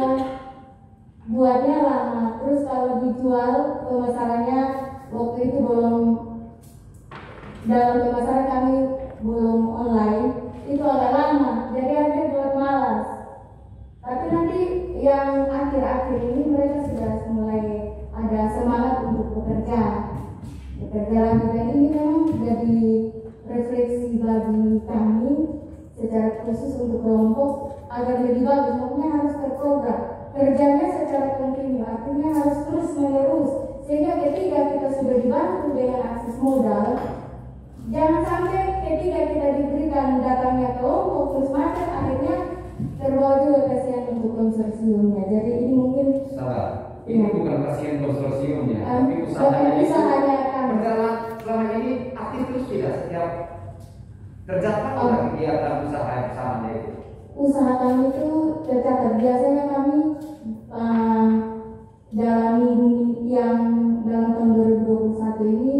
Speaker 5: buatnya lama, terus kalau dijual pemasarannya waktu itu belum, dalam pemasaran kami belum online, itu agak lama, jadi akhirnya buat malas. Tapi nanti yang akhir-akhir ini mereka sudah mulai ada semangat untuk bekerja lagi, dan ini memang jadi refleksi bagi kami secara khusus untuk kelompok agar lebih bagus. Maksudnya harus terprogram kerjanya secara kontinu, artinya harus terus menerus, sehingga ketika kita sudah dibantu dengan akses modal, jangan sampai ketika kita diberikan datangnya kelompok terus macet, akhirnya terbawa juga kasihan untuk konsorsiumnya. Jadi ini mungkin
Speaker 4: salah. Ini bukan kasihan konsorsiumnya, tapi
Speaker 5: usahanya
Speaker 4: kan berjalan selama ini aktif terus tidak setiap tercatat kegiatan usaha bersama itu.
Speaker 5: Usaha kami itu tercatat. Biasanya kami dalam minggu yang dalam tahun 2021 ini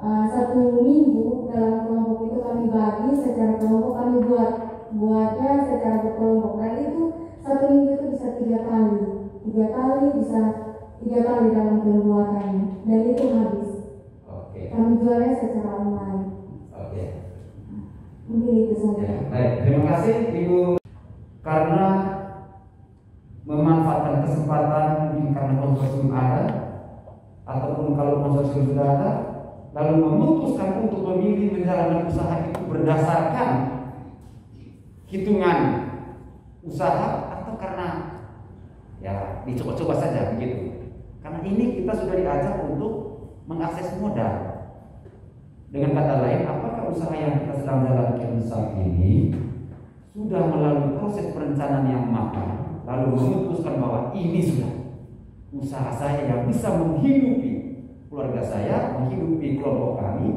Speaker 5: 1 minggu dalam kelompok itu kami bagi secara kelompok, kami buatnya secara berkelompok, dan itu 1 minggu itu bisa 3 kali bisa 3 kali dalam pembuatannya, dan itu habis. Kami jualnya secara online. Mungkin itu saja.
Speaker 4: Baik, terima kasih Ibu. Karena memanfaatkan kesempatan, mungkin karena konsorsium ada, ataupun kalau konsorsium sudah ada, lalu memutuskan untuk memilih menjalankan usaha itu berdasarkan hitungan usaha, atau karena ya dicoba-coba saja begitu. Karena ini kita sudah diajak untuk mengakses modal. Dengan kata lain, apakah usaha yang kita sedang jalankan saat ini sudah melalui proses perencanaan yang matang, lalu memutuskan bahwa ini sudah usaha saya yang bisa menghidupi keluarga saya, menghidupi kelompok kami,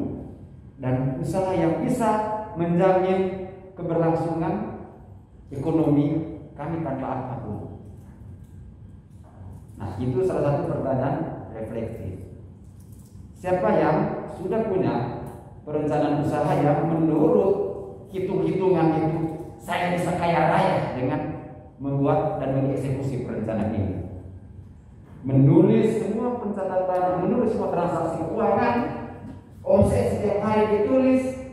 Speaker 4: dan usaha yang bisa menjamin keberlangsungan ekonomi kami tanpa apapun. Nah, itu salah satu pertanyaan refleksif. Siapa yang sudah punya perencanaan usaha yang menurut hitung-hitungan itu saya bisa kaya raya dengan membuat dan mengeksekusi perencanaan ini, menulis semua pencatatan, menulis semua transaksi keuangan, omset setiap hari ditulis,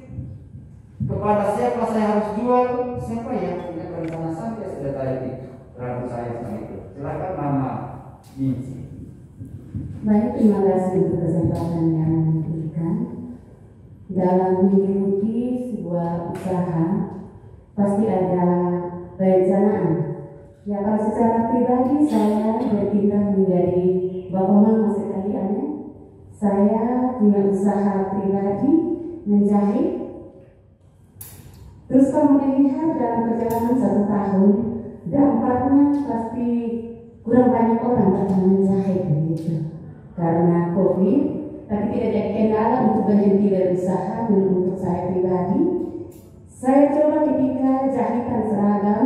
Speaker 4: kepada siapa saya harus jual, siapa yang punya perencanaan sampai sedetail itu terhadap saya seperti itu. Silakan Mama Minji.
Speaker 10: Baik, terima kasih untuk kesempatan yang diberikan. Dalam mengikuti sebuah usaha pasti ada perencanaan. Ya, kalau secara pribadi saya bertindak menjadi bapak mama sekalian. Saya punya usaha pribadi menjahit. Terus kamu dilihat dalam perjalanan 1 tahun, dampaknya pasti kurang banyak orang datang menjahit begitu karena COVID, tapi tidak jadi kendala untuk berhenti berusaha. Untuk saya pribadi, saya coba ketika jahitan seragam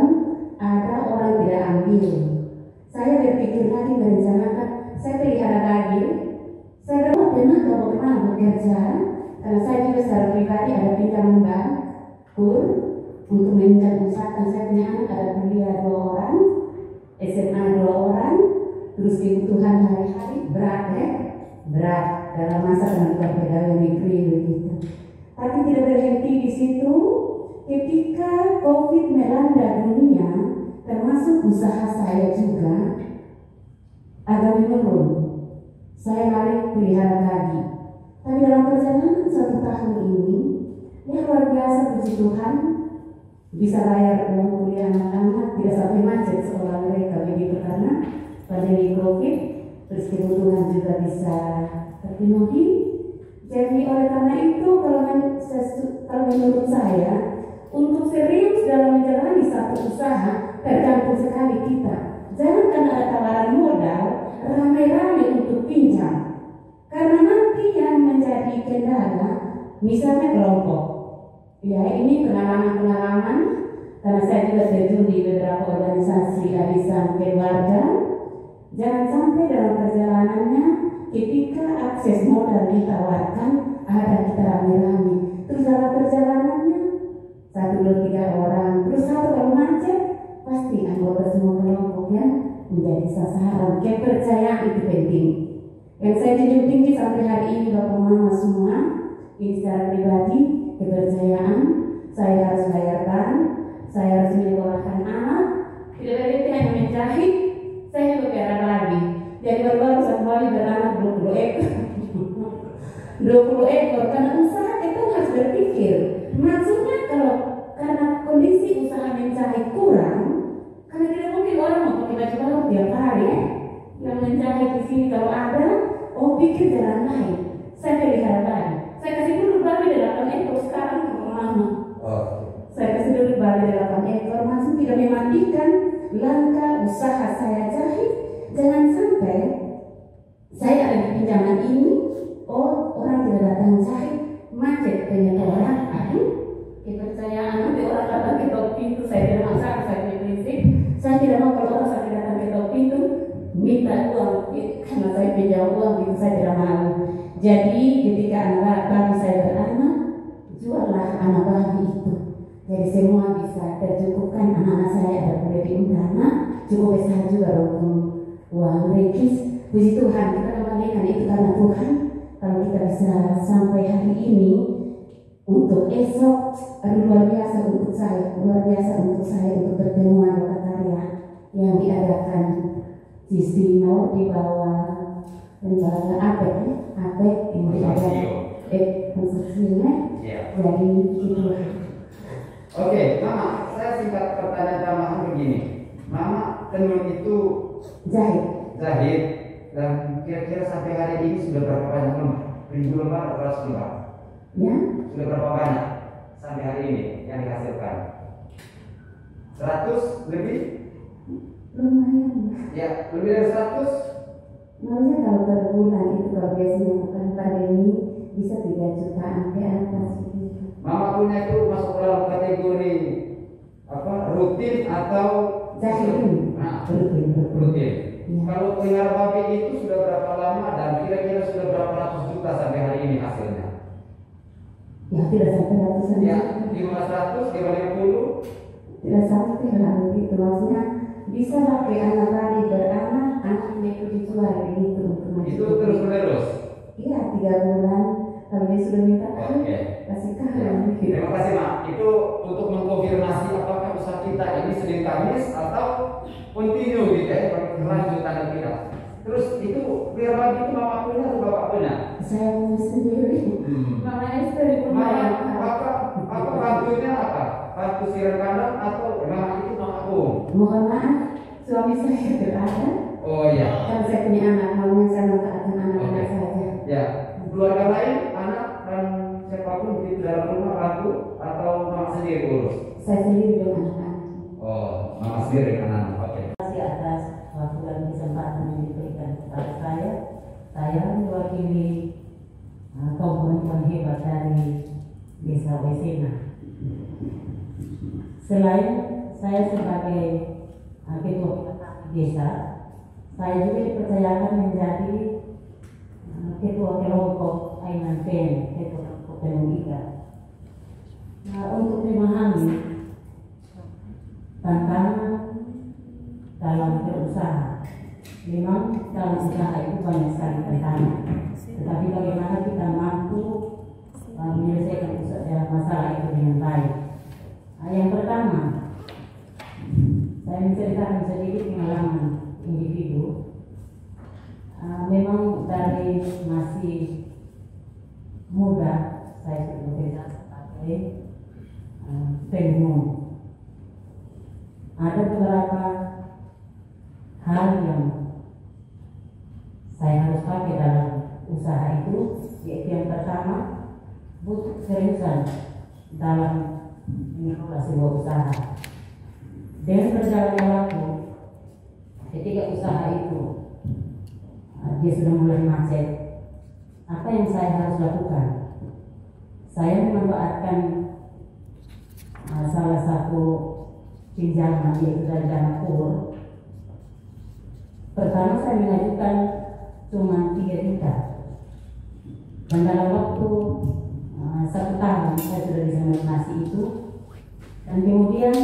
Speaker 10: ada orang tidak ambil, saya berpikir lagi merencanakan, saya pelihara daging, saya pernah bagaimana bekerja, karena saya juga secara pribadi ada pinjaman bank, kur, untuk menunjang usaha. Saya punya anak ada kuliah 2 orang, SMA 2 orang, terus kebutuhan hari-hari berat dalam masa dengan pegawai negeri begitu. Tapi tidak berhenti di situ. Ketika COVID melanda dunia, termasuk usaha saya juga agak menurun. Saya lari pelihara lagi. Tapi dalam perjalanan 1 tahun ini, ya luar biasa, puji Tuhan, bisa bayar uang kuliah anak-anak, tidak sampai macet sekolah mereka begitu karena pandemi COVID, terus kebutuhan juga bisa terpenuhi. Jadi oleh karena itu kalau menurut saya, untuk serius dalam menjalani satu usaha tergantung sekali kita. Jangan karena ada tawaran modal ramai-ramai untuk pinjam, karena nanti yang menjadi kendala misalnya kelompok. Ya, ini pengalaman karena saya juga terjun di beberapa organisasi arisan keluarga. Jangan sampai dalam perjalanannya ketika akses modal ditawarkan ada kita rame-rame, terus dalam perjalanannya 1, 2, 3 orang, terus satu kalau macet pasti anggota semua kelompoknya menjadi sasaran. Kepercayaan itu penting. Yang saya junjung tinggi sampai hari ini Bapak Mama semua, ini secara pribadi, kepercayaan. Saya harus bayar bank, saya harus menyekolahkan anak, tidak berhenti hanya menjahit. Saya juga biara lagi. Jadi baru-baru 1 kali beranak 20 ekor. 20 ekor karena usaha itu harus berpikir. Maksudnya kalau karena kondisi usaha menjahit kurang, karena tidak mungkin orang mau pakai baju baru tiap hari ya. Yang menjahit di sini kalau ada, pikir jalan lain. Saya pelihara lagi. Saya kasih dulu babi 8 ekor sekarang ke mama. Saya kasih dulu babi 8 ekor, maksud tidak mematikan langkah usaha saya jahit. Jangan sampai saya ada di pinjaman ini, orang tidak datang jahit, macet ternyata orang. Kepercayaan nanti orang datang ketok pintu, saya tidak masalah, saya punya prinsip. Saya tidak mau kalau orang sakit datang ketok pintu minta uang, karena saya pinjam uang itu saya tidak mau. Jadi ketika anak babi saya beranak, juallah anak babi itu. Jadi semua bisa tercukupkan, anak-anak saya ada kuliah di Undana, cukup besar juga untuk uang rekis. Puji Tuhan, kita kembalikan itu karena Tuhan. Kalau kita bisa sampai hari ini, untuk esok luar biasa untuk saya, untuk pertemuan lokakarya yang diadakan di Sino di bawah lembaga APEC ini ada konsorsiumnya. Jadi itu.
Speaker 4: Oke, Mama, saya singkat pertanyaan tambahan begini. Mama tenun itu jahit, dan kira-kira sampai hari ini sudah berapa banyak lembar? 1000 lembar atau 100 lembar?
Speaker 10: Ya.
Speaker 4: Sudah berapa banyak sampai hari ini yang dihasilkan? 100 lebih?
Speaker 10: Lumayan.
Speaker 4: Ya, lebih dari 100?
Speaker 10: Maksudnya kalau per bulan itu kalau biasanya bukan pandemi bisa 3 jutaan ke atas.
Speaker 4: Mama punya itu masuk dalam kategori apa? Rutin atau
Speaker 10: jahit?
Speaker 4: Rutin. Ya. Kalau pelihara babi itu sudah berapa lama dan kira-kira sudah berapa ratus juta sampai hari ini hasilnya?
Speaker 10: Ya tidak sampai ratusan.
Speaker 4: Ya, 500, 550.
Speaker 10: Tidak sampai lah begitu. Maksudnya bisa pakai anak tadi beranak, anaknya itu dijual begitu untuk masuk. Itu
Speaker 4: terus menerus?
Speaker 10: Iya, 3 bulan. Kalau dia sudah minta kasih
Speaker 4: ya. Terima kasih Mak. Itu untuk mengkonfirmasi apakah usaha kita ini Senin Kamis atau continue gitu ya, berlanjutan kita. Terus itu biar bagi itu Mama punya atau Bapak punya?
Speaker 10: Saya punya sendiri. Mama istri punya.
Speaker 4: Apa bantunya apa? Bantu siram kandang atau memang itu Mama Agung?
Speaker 10: Mohon maaf, suami saya berada.
Speaker 4: Oh iya.
Speaker 10: Kan saya punya anak, maunya saya manfaatkan anak-anak saja.
Speaker 4: Ya, keluarga lain, anak dan siapapun begitu dalam rumah bantu atau Mama sendiri urus?
Speaker 10: Saya sendiri dengan anak-anak.
Speaker 4: Oh, Mama sendiri dengan anak. Oke.
Speaker 3: Terima kasih atas waktu dan
Speaker 10: Wesena. Selain saya sebagai ketua desa, saya juga dipercayakan menjadi ketua kelompok Ainan Pen, ketua kelompok Penunggika. Untuk memahami tantangan dalam berusaha, memang dalam usaha itu banyak sekali tantangan. Tetapi bagaimana kita mampu menyelesaikan masalah itu dengan baik. Yang pertama, saya menceritakan sedikit pengalaman individu. Memang dari masih muda saya sudah bekerja sebagai penghuni. Ada beberapa hal yang saya harus pakai dalam usaha itu, yaitu yang pertama, butuh keseriusan dalam mengelola sebuah usaha. Dengan berjalannya waktu, ketika usaha itu dia sudah mulai macet, apa yang saya harus lakukan? Saya memanfaatkan salah satu pinjaman, yaitu dari dana kur. Pertama saya mengajukan cuma 3 juta, dan dalam waktu 1 tahun saya sudah bisa melunasi itu. Dan kemudian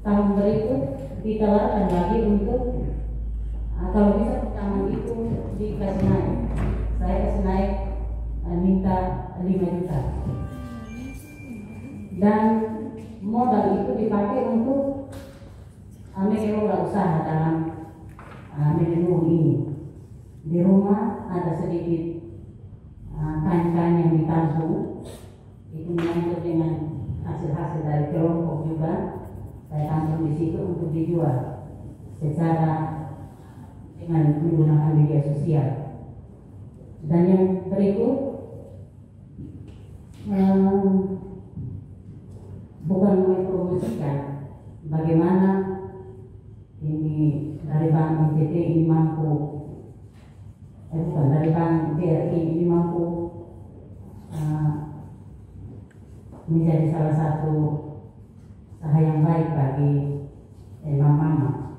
Speaker 10: tahun berikut ditawarkan lagi untuk kalau bisa pertama itu dikasih naik. Saya kasih naik minta 5 juta. Dan modal itu dipakai untuk mengelola usaha dalam manajemen ini. Di rumah ada sedikit kain-kain yang ditampung, itu menyangkut dengan hasil-hasil dari kelompok juga. Saya tampung di situ untuk dijual secara dengan menggunakan media sosial. Dan yang berikut bukan mempromosikan bagaimana ini dari Bank NTT ini mampu, bukan dari Bank BRI ini mampu menjadi salah satu usaha yang baik bagi mama-mama.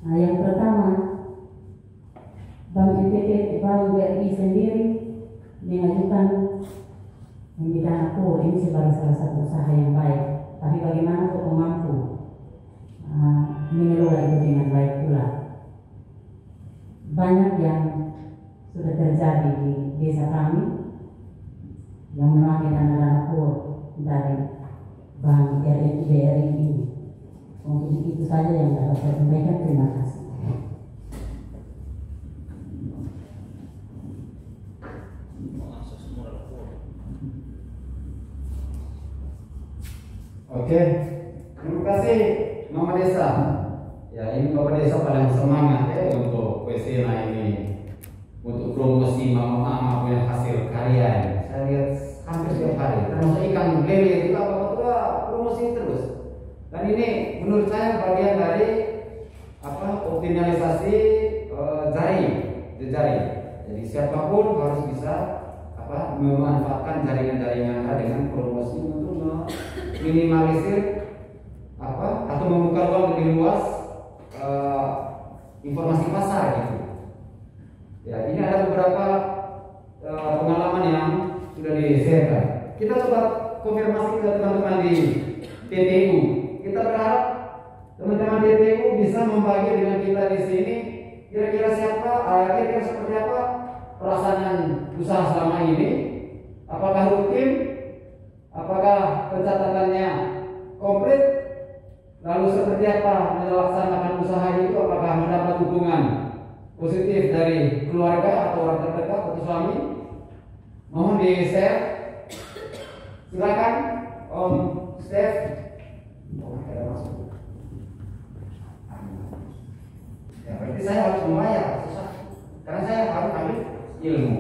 Speaker 10: Yang pertama, Bank NTT, Bank BRI sendiri mengajukan dana kur ini sebagai salah satu usaha yang baik. Tapi bagaimana untuk mampu mengelola itu dengan baik pula? Banyak yang sudah terjadi di desa kami yang memakai dana kur dari Bank BRI ini. Mungkin itu saja yang dapat saya sampaikan. Terima kasih.
Speaker 4: Oke, terima kasih Mama Desa. Ya, ini Bapak Desa paling semangat ya untuk Wesena ini, untuk promosi mama-mama punya hasil karya ini. Saya lihat hampir setiap hari, termasuk ikan lele juga Bapak promosi terus. Dan ini menurut saya bagian dari optimalisasi jejaring. Jadi siapapun harus bisa memanfaatkan jaringan-jaringan dengan promosi untuk minimalisir atau membuka ruang lebih luas informasi pasar gitu. Ya, ini ada beberapa pengalaman yang sudah di-share. Kita coba konfirmasi ke teman-teman di TTU. Kita berharap teman-teman TTU bisa membagi dengan kita di sini kira-kira kira-kira seperti apa pelaksanaan usaha selama ini. Apakah rutin? Apakah pencatatannya komplit? Lalu seperti apa melaksanakan usaha itu? Apakah mendapat dukungan positif dari keluarga atau orang terdekat atau suami? Mohon di-share. Silakan Om Steph. Ya, berarti saya harus membayar karena saya harus ambil ilmu.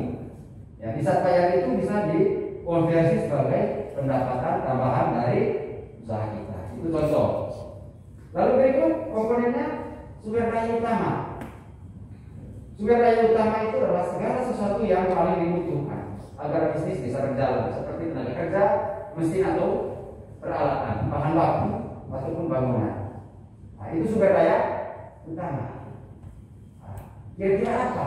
Speaker 4: Ya, bisa bayar itu bisa dikonversi sebagai pendapatan tambahan dari usaha kita. Itu contoh. Lalu berikut komponennya sumber daya utama. Sumber daya utama itu adalah segala sesuatu yang paling dibutuhkan agar bisnis bisa berjalan seperti tenaga kerja, mesin atau peralatan, bahan baku ataupun bangunan. Nah, itu sumber daya utama. Kira-kira apa?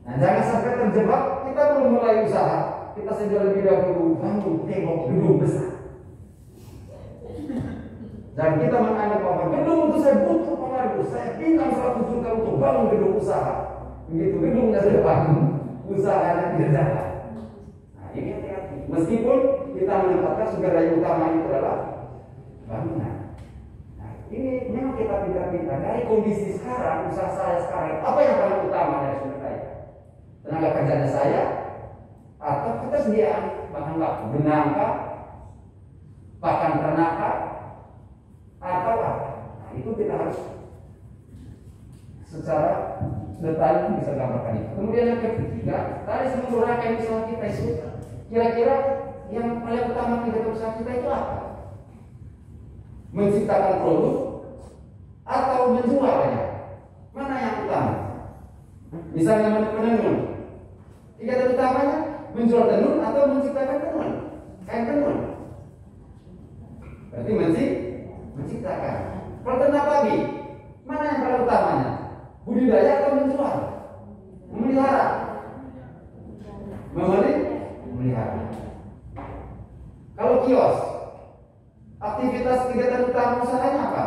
Speaker 4: Nah, jangan sampai terjebak kita belum mulai usaha, kita sudah lebih dahulu bangun tembok gedung besar. Dan kita menganggap bahwa gedung itu saya butuh pengaruh, saya bintang 100 juta untuk bangun gedung usaha. Begitu gedungnya sudah bangun, usahanya tidak jalan. Nah, ini hati-hati. Meskipun kita menempatkan sumber daya utama itu adalah bangunan. Nah, ini memang kita pindah-pindah dari kondisi sekarang, usaha saya sekarang. Apa yang paling utama dari sumber daya? Tenaga kerjanya saya atau ketersediaan bahan baku, benang kah, pakan ternak kah, atau apa? Nah, itu kita harus secara detail bisa gambarkan itu. Kemudian yang ketiga, tadi sebelum rangkaian usaha kita itu, kira-kira yang paling utama kegiatan usaha kita itu apa? Menciptakan produk atau menjualnya? Mana yang utama? Misalnya menenun, kegiatan utamanya menjual tenun atau menciptakan tenun, kain tenun. Berarti menciptakan. Peternak pagi, mana yang paling utamanya? Budidaya atau menjual? Memelihara. Memelihara. Kalau kios, aktivitas kegiatan utama usahanya apa?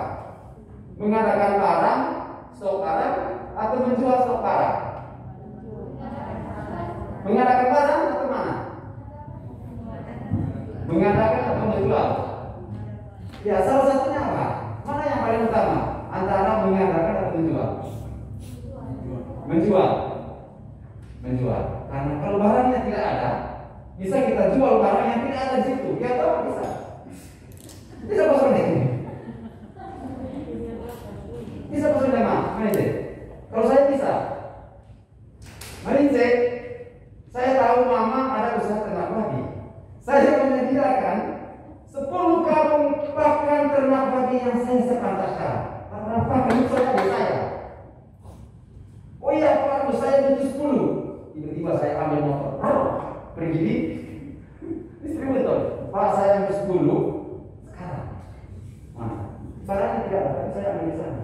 Speaker 4: Mengadakan barang, stok barang, atau menjual stok barang? Mengadakan barang atau mana? Mengadakan atau menjual? Ya, salah satunya apa? Mana yang paling utama antara mengadakan atau menjual? Menjual. Karena kalau barangnya tidak ada, bisa kita jual barang yang tidak ada di situ. Ya atau bisa? Bisa seperti ini. Bisa seperti mana? Kalau saya bisa, Marince, saya tahu mama ada usaha ternak babi. Saya menyediakan 10 karung pakan ternak babi yang saya sepantaskan. Karena pakan itu saya. Oh iya, Pak, saya butuh 10. Tiba-tiba saya ambil motor, pergi di distributor. Pak, saya ambil 10 sekarang. Nah, barangnya tidak ada, saya ambil di sana.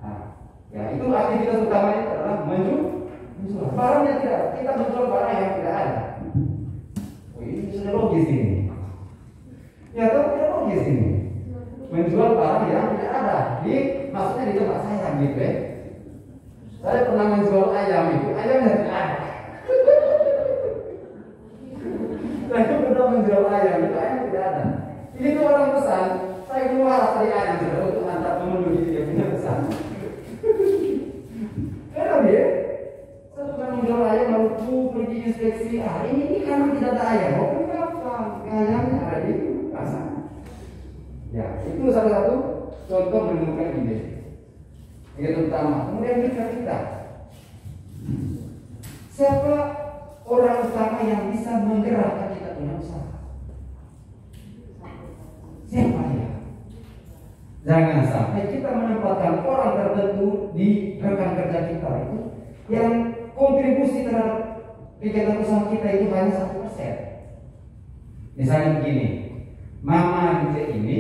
Speaker 4: Nah, ya itu aktivitas utamanya adalah menjual. Barangnya tidak ada, kita menjual barang yang tidak ada. Oh, ini sudah logis ini. Ya, atau tidak logis ini. Menjual barang yang tidak ada. Maksudnya di tempat saya gitu ya. Saya pernah menjual ayam itu, ayamnya tidak ada. Saya pernah menjual ayam itu, ayam tidak ada. Ini tuh orang pesan, saya keluar dari ayam sudah untuk antar memenuhi dia punya pesan. Karena dia, saya sudah menjual ayam lalu pergi inspeksi. Ini karena tidak ada ayam. Oh kenapa? Ayamnya ada di pasar. Ya, itu salah satu contoh menemukan ide. Yang utama. Kemudian kita. Siapa orang utama yang bisa menggerakkan kita punya usaha? Siapa dia? Jangan sampai kita menempatkan orang tertentu di rekan kerja kita itu yang kontribusi terhadap kegiatan usaha kita itu hanya 1%. Misalnya begini, Mama Rince ini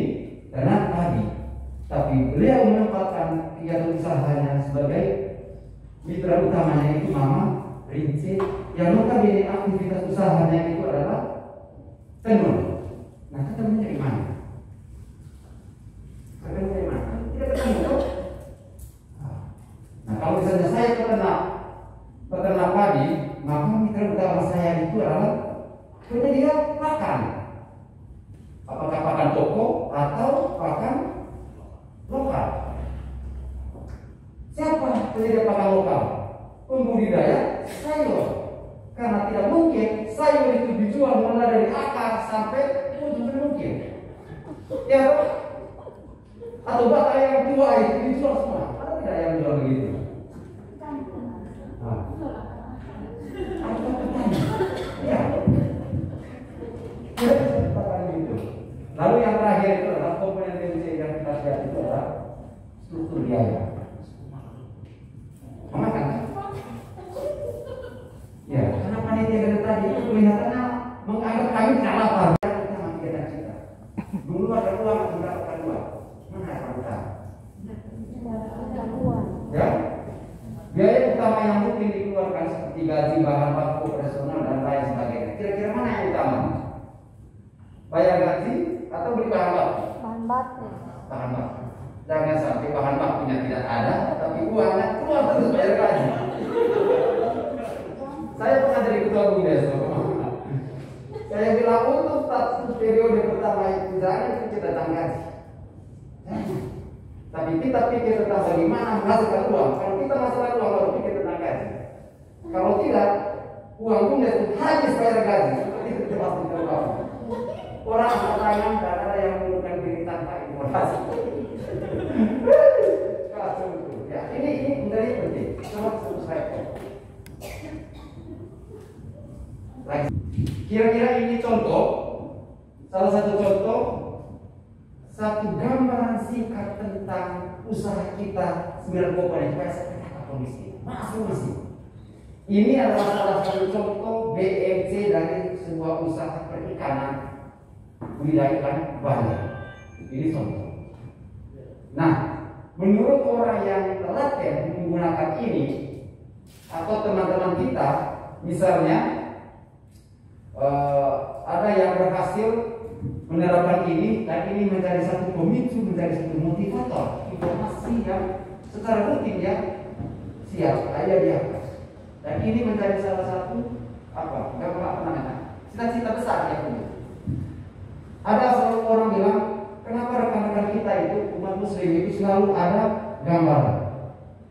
Speaker 4: ternak padi, tapi beliau menempatkan kegiatan usahanya sebagai mitra utamanya itu Mama Rince, yang notabene aktivitas usahanya itu adalah tenun. Nah, ketemunya dari mana? Ketemu dari mana? Tidak ketemu. Nah, kalau misalnya saya peternak padi, maka mitra utama saya itu adalah penyedia pakan. Apakah pakan toko atau pakan lokal? Siapa penyedia pakan lokal? Pembudidaya sayur. Karena tidak mungkin sayur itu dijual mulai dari akar sampai ujung, mungkin. Ya, atau batang yang tua itu dijual semua. Ada tidak yang jual begitu? Ya. Lalu yang terakhir itu adalah komponen TBC yang kita lihat itu adalah struktur biaya. Memakan. kami tidak lapar. Kita mati kita. Dulu ada uang mendapatkan uang. Mana yang utama? Ya, biaya utama yang mungkin dikeluarkan seperti gaji, bahan baku, operasional dan lain sebagainya. Kira-kira mana yang utama? Bayar gaji atau beli bahan baku?
Speaker 6: Bahan baku.
Speaker 4: Bahan baku. Jangan sampai bahan bakunya tidak ada, tapi uangnya keluar terus bayar gaji. Saya pernah jadi ketua BUMDes. Saya bilang untuk satu periode pertama itu jangan kita tanggapi. Tapi kita pikir tentang bagaimana menghasilkan uang. Kalau kita menghasilkan uang, baru pikir tentang gaji. Kalau tidak, uang BUMDes habis bayar gaji. Seperti itu pasti terlalu. Orang bertanya dan ada yang menggunakan diri tanpa informasi. Ya, ini menjadi penting. Sangat selesai. Kira-kira ini contoh, salah satu contoh, satu gambaran singkat tentang usaha kita 9 komponen apa kondisi masing-masing. Ini adalah salah satu contoh BMC dari sebuah usaha perikanan budidaya ikan Bali. Ini contoh. Nah, menurut orang yang telaten menggunakan ini atau teman-teman kita, misalnya ada yang berhasil menerapkan ini dan ini menjadi satu pemicu, menjadi satu motivator informasi yang secara rutin ya siap ada di atas. Dan ini menjadi salah satu cita-cita besar ya. Ada selalu orang bilang, kenapa rekan-rekan kita itu umat muslim itu selalu ada gambar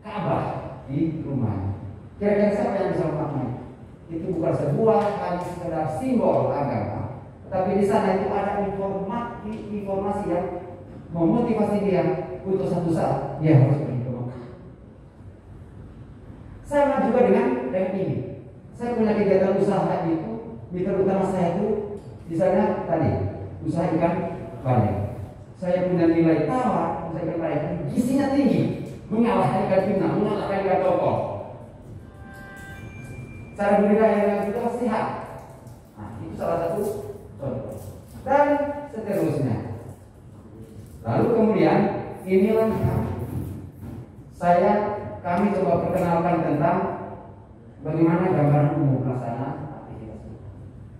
Speaker 4: Ka'bah di rumah. Kira-kira siapa yang bisa memaknai? Itu bukan sebuah hanya sekedar simbol agama, tapi di sana itu ada informasi yang memotivasi dia untuk satu saat dia harus pergi ke Mekah. Sama juga dengan ini. Saya punya kegiatan usaha itu, mitra utama saya itu di sana tadi usaha ikan banyak. Saya punya nilai tawar, usaha ikan banyak, gizinya tinggi, mengalahkan ikan tuna, mengalahkan ikan tokol. Cara budidaya yang juga sehat. Nah, itu salah satu contoh. Dan seterusnya. Lalu kemudian inilah kami coba perkenalkan tentang bagaimana gambaran umum pelaksanaan aktivitas.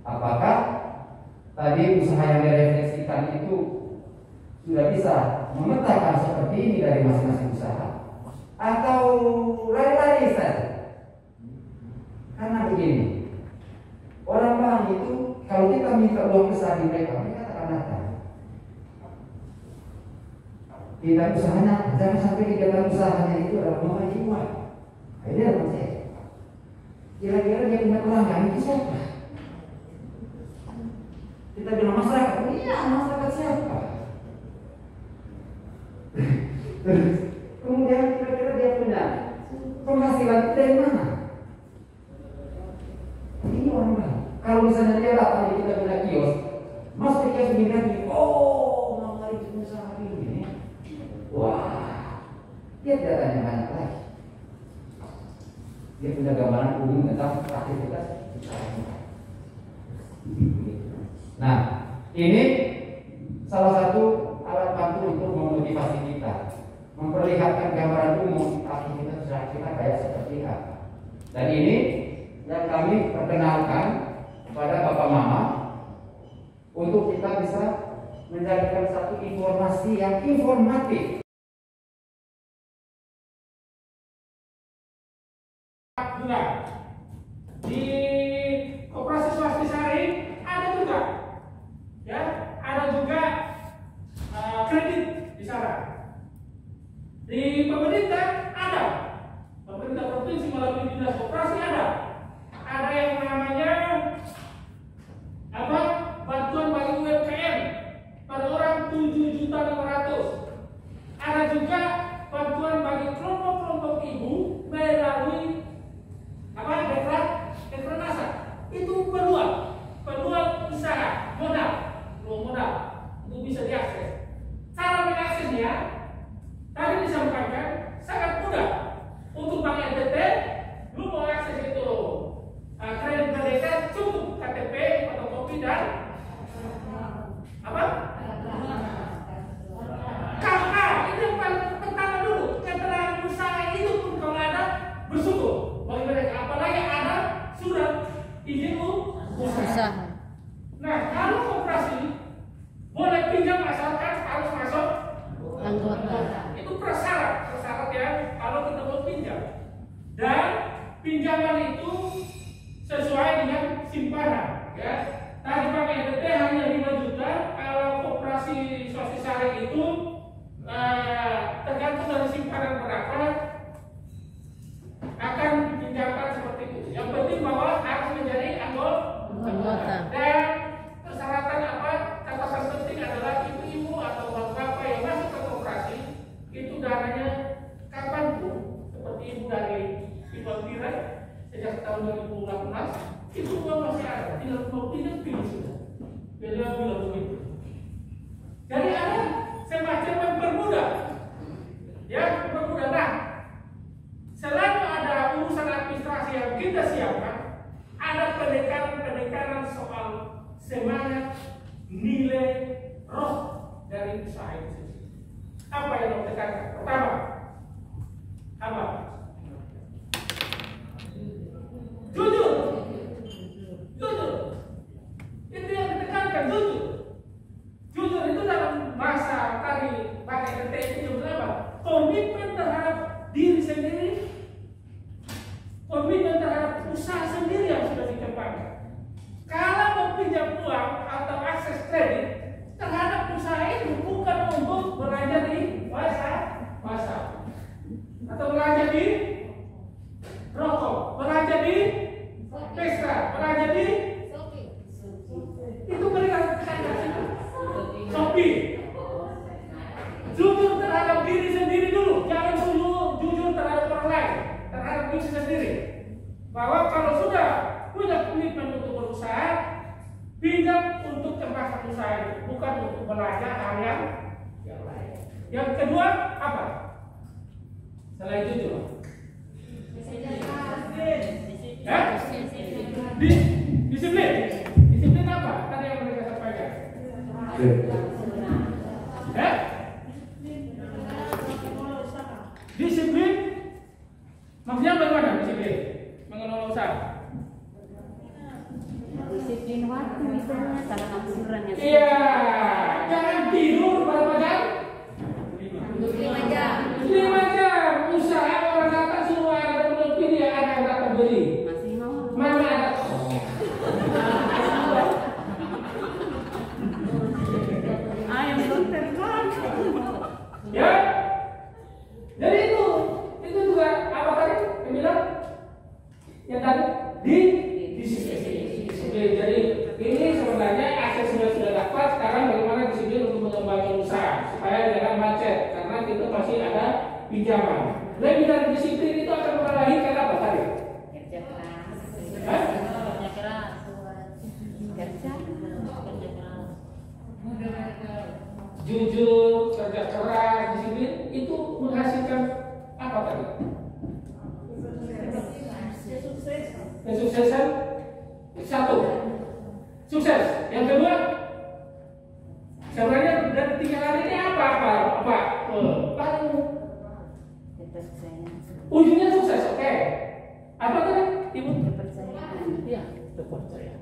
Speaker 4: Apakah tadi usaha yang direfleksikan itu sudah bisa memetakan seperti ini dari masing-masing usaha, atau lari-lari saja? Karena begini, orang Bali itu kalau kita minta uang besar di mereka akan datang. Tidak usahanya, jangan sampai kegiatan usahanya itu adalah membagi uang. Ini adalah saya. Kira-kira dia punya pelanggan itu siapa? Kita bilang masyarakat, iya masyarakat siapa? Kemudian kira-kira dia punya penghasilan dari mana? Ini orang Bali. Kalau misalnya dia datang kita punya kios, mas ke kios begini lagi, oh mau cari usaha ini, wah, dia tidak tanya banyak lagi. Dia punya gambaran umum tentang aktivitas usaha. Nah, ini salah satu alat bantu untuk memotivasi kita, memperlihatkan gambaran umum aktivitas usaha kita kayak seperti apa. Dan ini yang kami perkenalkan kepada Bapak Mama untuk kita bisa menjadikan satu informasi yang informatif.
Speaker 11: Di Koperasi Swastisari ada juga, ya, ada juga kredit di sana. Di pemerintah ada, pemerintah provinsi melalui dinas koperasi ada. Ada yang namanya bantuan bagi UMKM per orang 7.500.000. Ada juga bantuan bagi kelompok-kelompok ibu melalui dekranasa. Itu peluang usaha modal untuk bisa diakses. Cara mengaksesnya tadi disampaikan sangat mudah. Untuk Bank NTT, lu mau akses itu kredit mereka cukup KTP, fotokopi dan tidak pilih sudah. Beliau bilang begitu. Jadi ada semacam mempermudah, ya mempermudah. Nah, selalu ada urusan administrasi yang kita siapkan, ada pendekatan soal semangat, nilai, roh dari usaha itu. Apa yang mau tekankan? Pertama, apa? Jujur. Itu yang ditekankan, jujur. Jujur itu dalam bahasa tadi pakai KTP itu apa? Komitmen terhadap diri sendiri, komitmen terhadap usaha sendiri yang sudah dikembangkan. Kalau meminjam uang atau akses kredit terhadap usaha itu bukan untuk belanja di pasar atau belanja di rokok, belanja di pesta, belanja di itu mereka Shopee. Jujur terhadap diri sendiri dulu, jangan jujur terhadap orang lain, terhadap diri sendiri. Bahwa kalau sudah punya komitmen untuk berusaha, pinjam untuk kembangkan usaha itu, bukan untuk belanja hal yang lain. Yang kedua apa? Selain jujur, disiplin. Disiplin apa? Tadi yang mereka sampaikan. Disiplin. Maksudnya bagaimana disiplin? Mengelola usaha.
Speaker 6: Disiplin waktu misalnya, cara angsurannya.
Speaker 11: Iya, jangan tidur berapa jam?
Speaker 6: 5 jam.
Speaker 11: 5 jam. Usaha orang datang semua ada penerbit dia ada yang datang beli.
Speaker 6: Masih mau.
Speaker 11: Mana ada?
Speaker 6: Ayam dokter kan.
Speaker 11: Ya. Jadi itu juga apa tadi? Yang bilang? Yang tadi disiplin. Jadi ini sebenarnya aksesnya sudah dapat. Sekarang bagaimana disiplin untuk mengembangkan usaha supaya jangan macet karena kita masih ada pinjaman. Lebih dari disiplin itu akan melahirkan apa tadi?
Speaker 6: Kerja keras.
Speaker 11: Hah?
Speaker 6: Kerja keras. Kerja keras.
Speaker 11: Jujur, kerja keras, disiplin itu menghasilkan apa tadi? Kesuksesan. Satu, sukses. Yang kedua, sebenarnya dari 3 hal ini apa? Paling ujungnya sukses, oke? Apa tadi? Ibu?
Speaker 6: Kepercayaan.
Speaker 11: Iya, kepercayaan.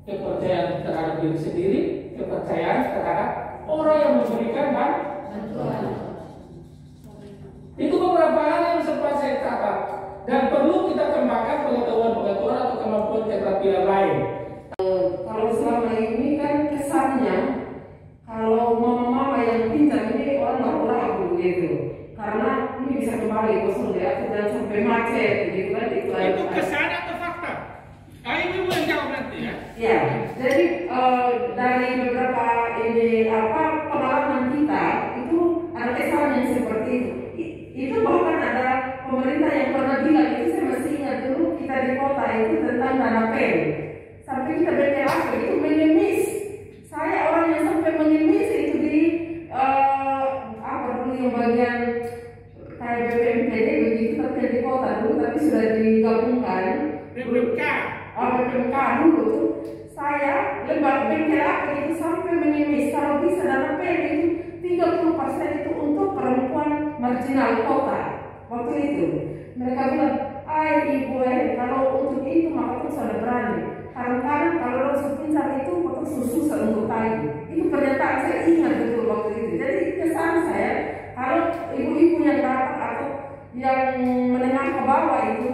Speaker 11: Kepercayaan terhadap diri sendiri, kepercayaan terhadap orang yang memberikan bantuan. Itu beberapa hal yang sempat saya catat dan perlu kita kembangkan pengetahuan atau kemampuan keterampilan lain.
Speaker 9: Kalau selama ini kan kesannya kalau mama-mama yang pintar ini orang ragu gitu, karena ini bisa kembali kosong dia dan sampai macet gitu kan
Speaker 11: Itu kesan atau fakta? Ibu yang jawab nanti ya.
Speaker 9: Ya, jadi dari beberapa pengalaman kita itu ada kesan yang seperti itu. Itu bahkan ada pemerintah yang pernah bilang itu, saya masih ingat dulu kita di kota itu tentang dana pen. Sampai kita BPHP itu mengemis. Saya orang yang sampai mengemis itu di dulu yang bagian kayak BPMPD begitu, tapi di kota dulu tapi sudah digabungkan. BPMK dulu tuh saya lembar BPHP itu sampai mengemis. Kalau bisa dana pen itu 30% itu untuk perempuan marginal kota. Waktu itu mereka bilang, ibu kalau untuk itu maka tuh sudah berani. Kadang-kadang kalau langsung pintar itu potong susah untuk tadi. Itu pernyataan saya ingat betul waktu itu. Jadi kesan saya kalau ibu-ibu yang dapat atau yang menengah ke bawah itu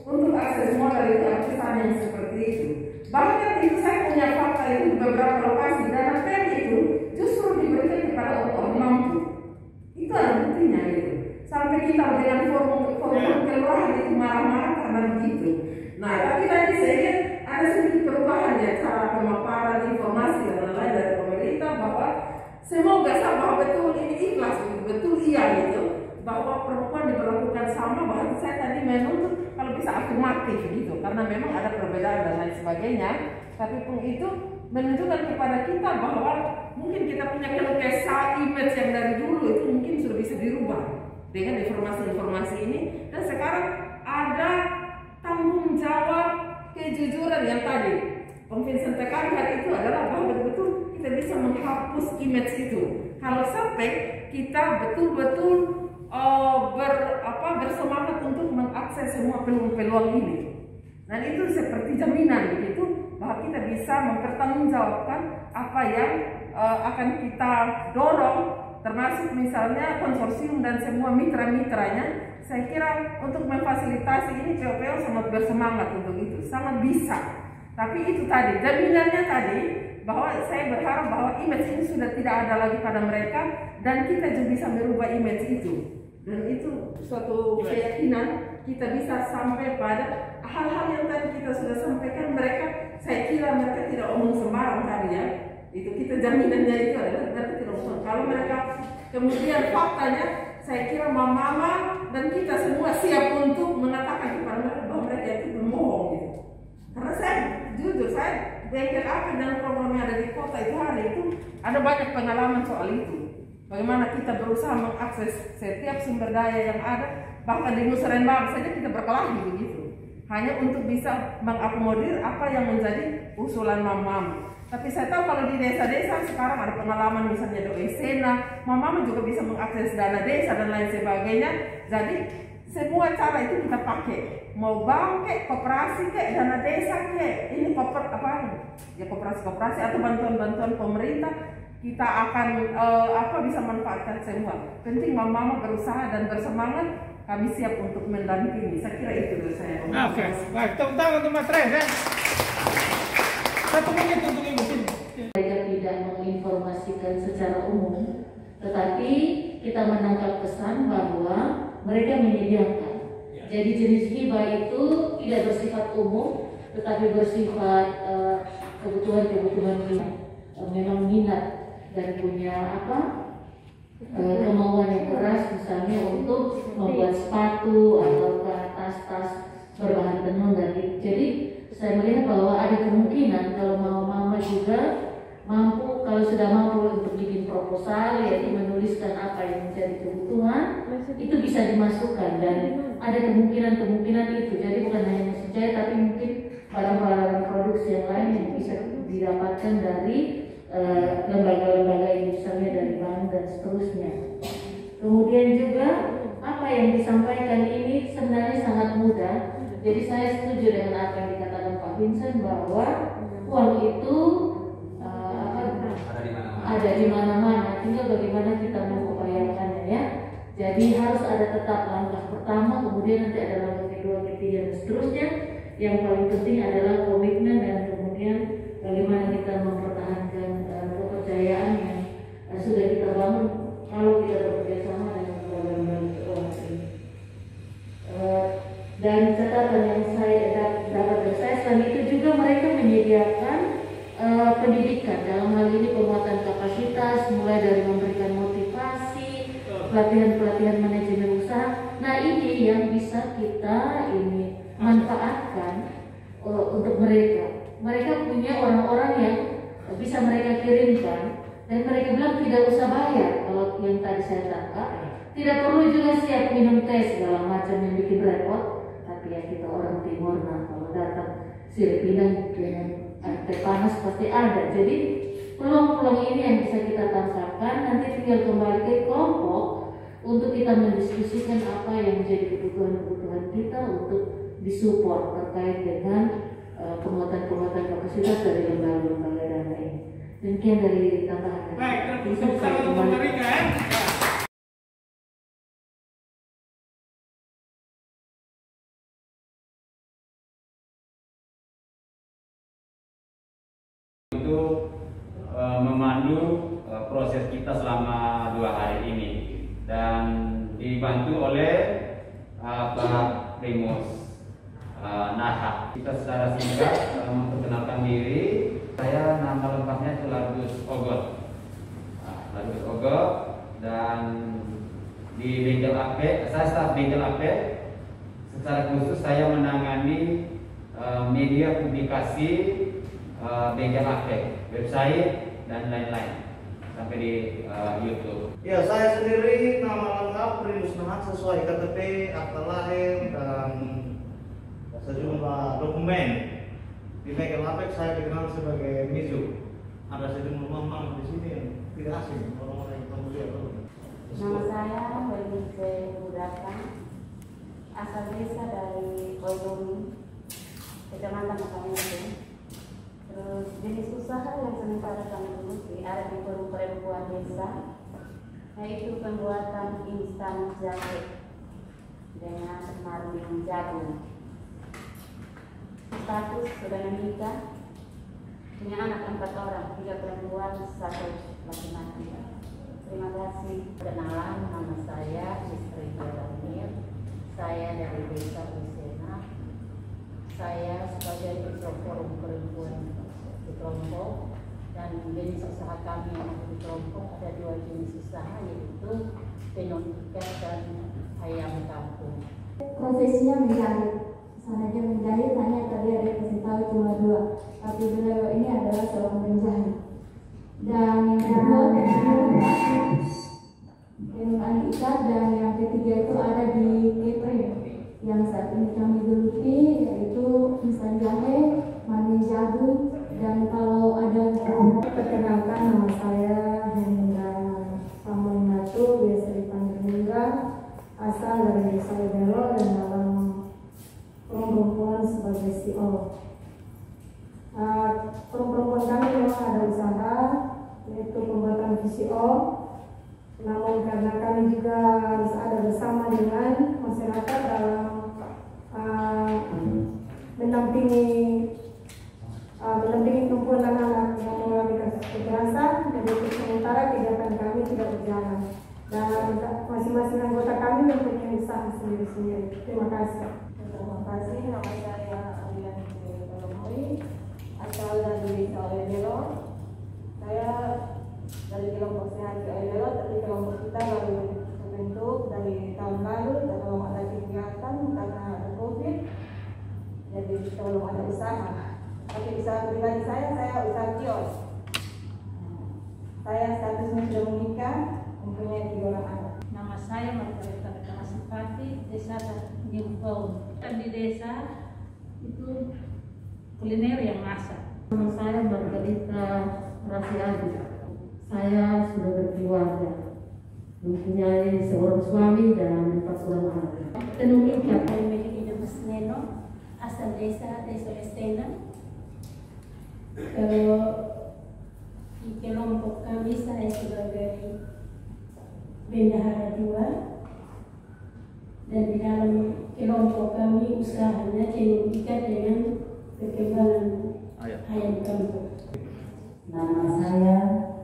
Speaker 9: untuk akses modal itu ada kesan yang seperti itu. Bahkan itu saya punya fakta itu di beberapa lokasi dana pen itu justru diberikan kepada orang mampu. Itu ada buktinya itu. Sampai kita dengan forum kelurahan itu marah-marah karena begitu. Nah, tapi tadi saya lihat ada sedikit perubahan ya cara pemaparan informasi dan lain-lain dari pemerintah bahwa semoga bahwa betul ini ikhlas, betul iya gitu, bahwa perempuan diperlakukan sama. Bahkan saya tadi menuntut kalau bisa afirmatif gitu, karena memang ada perbedaan dan lain sebagainya. Tapi pun itu menunjukkan kepada kita bahwa mungkin kita punya keluh kesah image yang dari dulu itu mungkin sudah bisa dirubah dengan informasi-informasi ini. Dan sekarang ada tanggung jawab kejujuran yang tadi Om Vincent tekan hari itu adalah bahwa betul-betul kita bisa menghapus image itu. Kalau sampai kita betul-betul bersemangat untuk mengakses semua peluang-peluang ini. Dan itu seperti jaminan begitu bahwa kita bisa mempertanggungjawabkan apa yang akan kita dorong, termasuk misalnya konsorsium dan semua mitra-mitranya. Saya kira untuk memfasilitasi ini POPO sangat bersemangat untuk itu, sangat bisa. Tapi itu tadi, jaminannya tadi bahwa saya berharap bahwa image ini sudah tidak ada lagi pada mereka dan kita juga bisa merubah image itu. Dan itu suatu keyakinan kita bisa sampai pada hal-hal yang tadi kita sudah sampaikan. Mereka, saya kira mereka tidak omong sembarang tadi ya. Itu kita jaminannya itu adalah mereka tidak omong. Kalau mereka kemudian faktanya, saya kira mama dan kita semua siap untuk mengatakan kepada mereka bahwa mereka itu berbohong gitu. Karena saya jujur, saya bengkel apa dan program yang ada di kota itu hari itu ada banyak pengalaman soal itu. Bagaimana kita berusaha mengakses setiap sumber daya yang ada, bahkan di musrenbang saja kita berkelahi begitu, hanya untuk bisa mengakomodir apa yang menjadi usulan mama. Tapi saya tahu kalau di desa-desa sekarang ada pengalaman misalnya doa sena, mama juga bisa mengakses dana desa dan lain sebagainya. Jadi semua cara itu kita pakai, mau bank kek, koperasi kek, dana desa kek, ini koperasi atau bantuan-bantuan pemerintah. Kita akan bisa manfaatkan semua. Penting mama berusaha dan bersemangat. Kami siap untuk mendampingi. Saya kira itu dulu saya.
Speaker 11: Oke, baik. Tepuk tangan untuk Mas Res ya. 1 menit untuk Ibu.
Speaker 3: Mereka tidak menginformasikan secara umum, tetapi kita menangkap pesan bahwa mereka menyediakan. Jadi jenis hibah itu tidak bersifat umum, tetapi bersifat kebutuhan-kebutuhan memang minat dan punya kemauan yang keras, misalnya untuk membuat sepatu atau tas-tas berbahan tenun dan itu. Jadi saya melihat bahwa ada kemungkinan kalau mama juga mampu, kalau sudah mampu untuk bikin proposal, yaitu menuliskan apa yang menjadi kebutuhan, itu bisa dimasukkan dan ada kemungkinan itu. Jadi bukan hanya mesin jahit, tapi mungkin barang-barang produksi yang lain yang bisa didapatkan dari lembaga-lembaga ini, misalnya dari bank dan seterusnya. Kemudian juga apa yang disampaikan ini sebenarnya sangat mudah. Jadi saya setuju dengan apa yang dikatakan Pak Vincent bahwa uang itu ada di mana-mana, tinggal bagaimana kita mengupayakannya ya. Jadi harus ada tetap langkah pertama, kemudian nanti ada langkah kedua, ketiga dan seterusnya. Yang paling penting adalah komitmen dan kemudian bagaimana kita mempertahankan kepercayaan yang sudah kita bangun kalau kita bekerja sama dengan lembaga keuangan ini. Dan catatan yang saya dapat dari saya, selain itu juga mereka menyediakan pendidikan dalam hal ini penguatan kapasitas, mulai dari memberikan motivasi, pelatihan-pelatihan manajemen usaha. Nah ini yang bisa kita manfaatkan untuk mereka. Mereka punya orang-orang yang bisa mereka kirimkan dan mereka bilang tidak usah bayar. Kalau yang tadi saya tangkap, tidak perlu juga siap minum teh segala macam yang bikin repot. Tapi ya kita orang timur, nah kalau datang Filipina dengan teh panas pasti ada. Jadi peluang-peluang ini yang bisa kita tangkapkan. Nanti tinggal kembali ke kelompok untuk kita mendiskusikan apa yang menjadi kebutuhan-kebutuhan kita untuk disupport terkait dengan penguatan kapasitas dari lembaga-lembaga dana ini. Demikian dari tambahan.
Speaker 11: Baik, tepuk tangan untuk mereka ya.
Speaker 4: Untuk memandu proses kita selama 2 hari ini dan dibantu oleh Pak Primus Nahak. Kita secara singkat memperkenalkan diri. Saya nama lengkapnya itu Largus Ogot. Largus Ogot, dan di bengkel AP, saya staf bengkel AP secara khusus saya menangani media publikasi Bengkel Aktif, website dan lain-lain sampai di YouTube.
Speaker 2: Ya, saya sendiri nama lengkap Primus Nahat sesuai KTP, akta lahir dan sejumlah dokumen. Di Bengkel Aktif saya dikenal sebagai Mizu. Ada sejumlah mamang di sini yang tidak asing, orang-orang yang tamu dia tahu.
Speaker 6: Nama saya Wendy Budaka, asal desa dari Oilumi, Kecamatan Makamitu. Terus jenis usaha yang sering pada kami geluti ada di perempuan desa, yaitu pembuatan instan jahe dengan margin jagung. Status sudah menikah, punya anak 4 orang, 3 perempuan, 1 laki-laki. Terima kasih. Kenalan, nama saya Istri Badanir. Saya dari Desa Usena. Saya sebagai ketua forum perempuan di kelompok, dan jenis usaha kami yang ada di kelompok ada 2 jenis usaha, yaitu tenun ikat dan ayam kampung.
Speaker 5: Profesinya menjahit. Sengaja menjahit hanya tadi ada kasih tahu cuma 2, tapi beliau ini adalah seorang penjahit. Dan yang kedua tenun ikat, dan yang ketiga itu ada di catering yang saat ini kami geluti, yaitu instan jahe, margin jagung, dan kalau ada perkenalkan, nama saya Hendra Pamonatu, biasa dipanggil Hendra, asal dari Desa Udelo dan dalam perempuan sebagai CEO. Perempuan kami memang ada usaha, yaitu pembuatan VCO. Namun karena kami juga harus ada bersama dengan masyarakat dalam mendampingi perempuan dan anak yang mengalami kasus kekerasan, dan untuk sementara kegiatan kami tidak berjalan. Dan masing-masing anggota kami mempunyai usaha sendiri-sendiri. Terima kasih.
Speaker 12: Terima kasih. Nama saya Alian Kolomoi, asal dari Desa Oilelo. Saya dari kelompok sehat di Oilelo, tapi kelompok kita baru terbentuk dari tahun lalu dan belum ada kegiatan karena ada COVID, jadi belum ada usaha. Tapi usaha pribadi saya usaha kios. Saya statusnya sudah menikah, mempunyai 3 orang anak.
Speaker 13: Nama saya Margarita Kamasipati, Desa Nyumpong. Dan di desa itu kuliner yang masak.
Speaker 14: Nama saya Margarita Rasiadi. Saya sudah berkeluarga, mempunyai seorang suami dan 4 orang anak.
Speaker 6: Tenun ikat dari Meliki Mas Neno, asal desa Estena. Kalau di kelompok kami saya sebagai bendahara 2, dan di dalam kelompok kami usahanya tenun ikat dengan perkembangan ayam kampung.
Speaker 10: Nama saya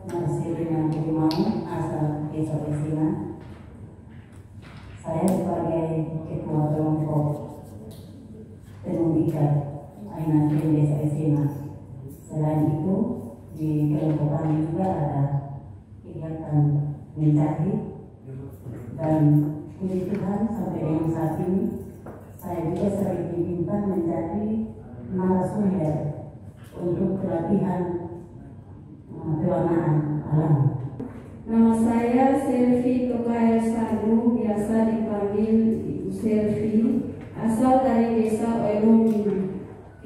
Speaker 10: Marcelina Budiman, asal Desa Esina. Saya sebagai ketua kelompok tenun ikat Ainan Desa Esina. Selain itu, di kelompok kami juga ada kegiatan menjahit, dan puji Tuhan sampai dengan saat ini saya juga sering diminta menjadi narasumber untuk pelatihan pewarnaan alam.
Speaker 5: Nama saya Selvi Tokaya Sadu, biasa dipanggil Ibu Selvi, asal dari Desa Oilumi.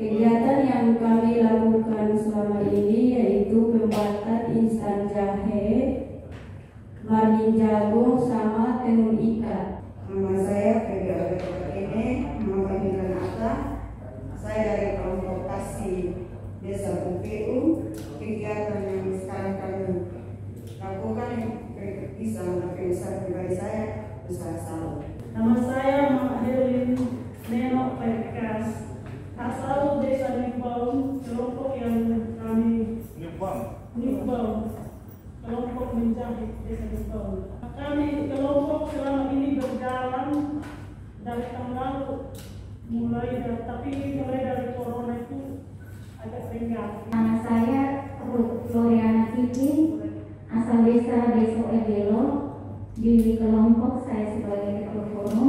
Speaker 5: Kegiatan yang kami lakukan selama ini yaitu pembuatan instan jahe, margin jagung, sama tenun ikat.
Speaker 15: Nama saya Febri ini, nama panggilan Atta. Saya dari kelompok kasih Desa UPU. Kegiatan yang sekarang kami lakukan bisa mencapai usaha pribadi saya, usaha salon.
Speaker 16: Nama saya Mak Herlin Neno Perkas, asal Desa Nipong, kelompok yang kami Nipong, kelompok menjahit Desa Nipong. Kami kelompok selama ini berjalan dari tahun lalu, mulai dari corona itu agak senggang.
Speaker 5: Nama saya Ruth Floriana Kiki, asal Desa Oilelo. Di kelompok saya sebagai ketua forum.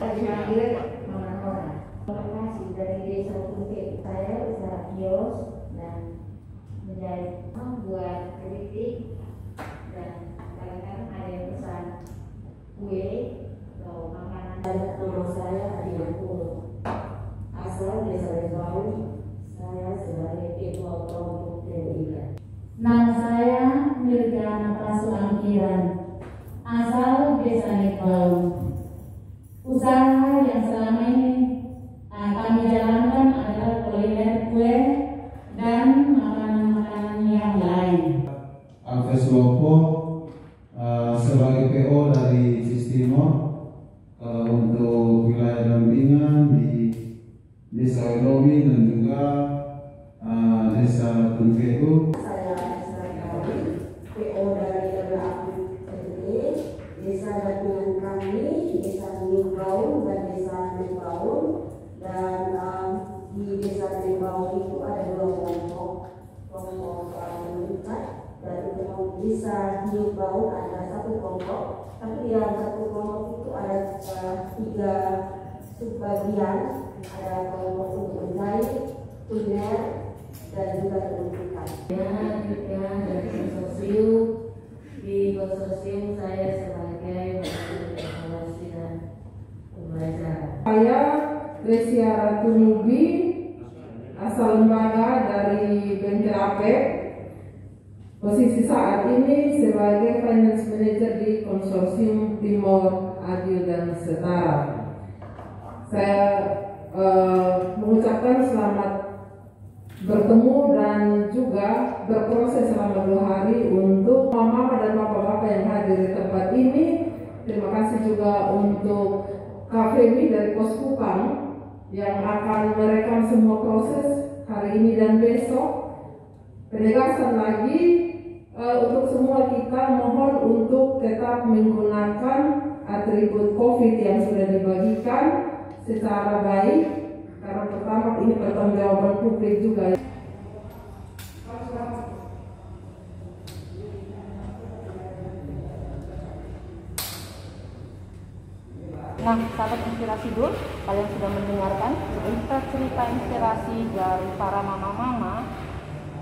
Speaker 3: Terima kasih dari Desa Bukit. Saya usaha kios dan menjahit buat kritik dan kadang-kadang ada yang pesan kue atau makanan.
Speaker 10: Nama saya Adina Puro, asal Desa Lembau. Saya sebagai ketua kelompok TNI. Nama saya Mirjana Prasu Angkiran, asal Desa Lembau. Usaha yang selama ini kami jalankan adalah kuliner kue dan makanan-makanan yang lain.
Speaker 17: Alves Lopo sebagai PO dari Sistimor untuk wilayah dampingan di Desa Welowi dan juga Desa Tungkeu.
Speaker 10: Saya PO dari Desa dampingan kami, Desa Nimbau dan Desa Nimbau. Dan di Desa Nimbau itu ada dua kelompok meningkat, dan untuk Desa Nimbau ada satu kelompok, tapi di dalam satu kelompok itu ada 3 subbagian, ada kelompok untuk menjahit, kuliner, dan juga pendidikan.
Speaker 3: Juga dari konsorsium, di konsorsium saya sebagai evaluasi dan pembelajaran.
Speaker 9: Saya Gresia Ratu Nubi, asal lembaga dari Bengkel Apek. Posisi saat ini sebagai Finance Manager di Konsorsium Timor Adil dan Setara. Saya mengucapkan selamat bertemu dan juga berproses selama 2 hari untuk mama dan bapak-bapak yang hadir di tempat ini. Terima kasih juga untuk KFMI dari Pos Kupang yang akan merekam semua proses hari ini dan besok. Penegasan lagi untuk semua kita mohon untuk tetap menggunakan atribut COVID yang sudah dibagikan secara baik, karena pertama ini pertanggungjawaban publik juga.
Speaker 1: Nah, sahabat Inspirasi Dul, kalian sudah mendengarkan cerita inspirasi dari para mama-mama,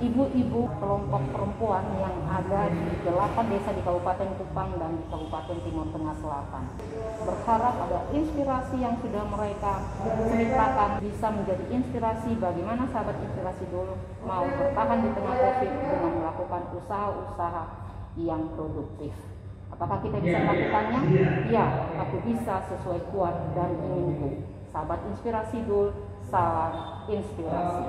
Speaker 1: ibu-ibu kelompok perempuan yang ada di 8 desa di Kabupaten Kupang dan di Kabupaten Timur Tengah Selatan. Berharap ada inspirasi yang sudah mereka ceritakan bisa menjadi inspirasi bagaimana sahabat Inspirasi Dul mau bertahan di tengah COVID dengan melakukan usaha-usaha yang produktif. Apakah kita bisa melakukannya? Ya, aku bisa sesuai kuat dan inginku. Sahabat Inspirasi Dul, salam inspirasi.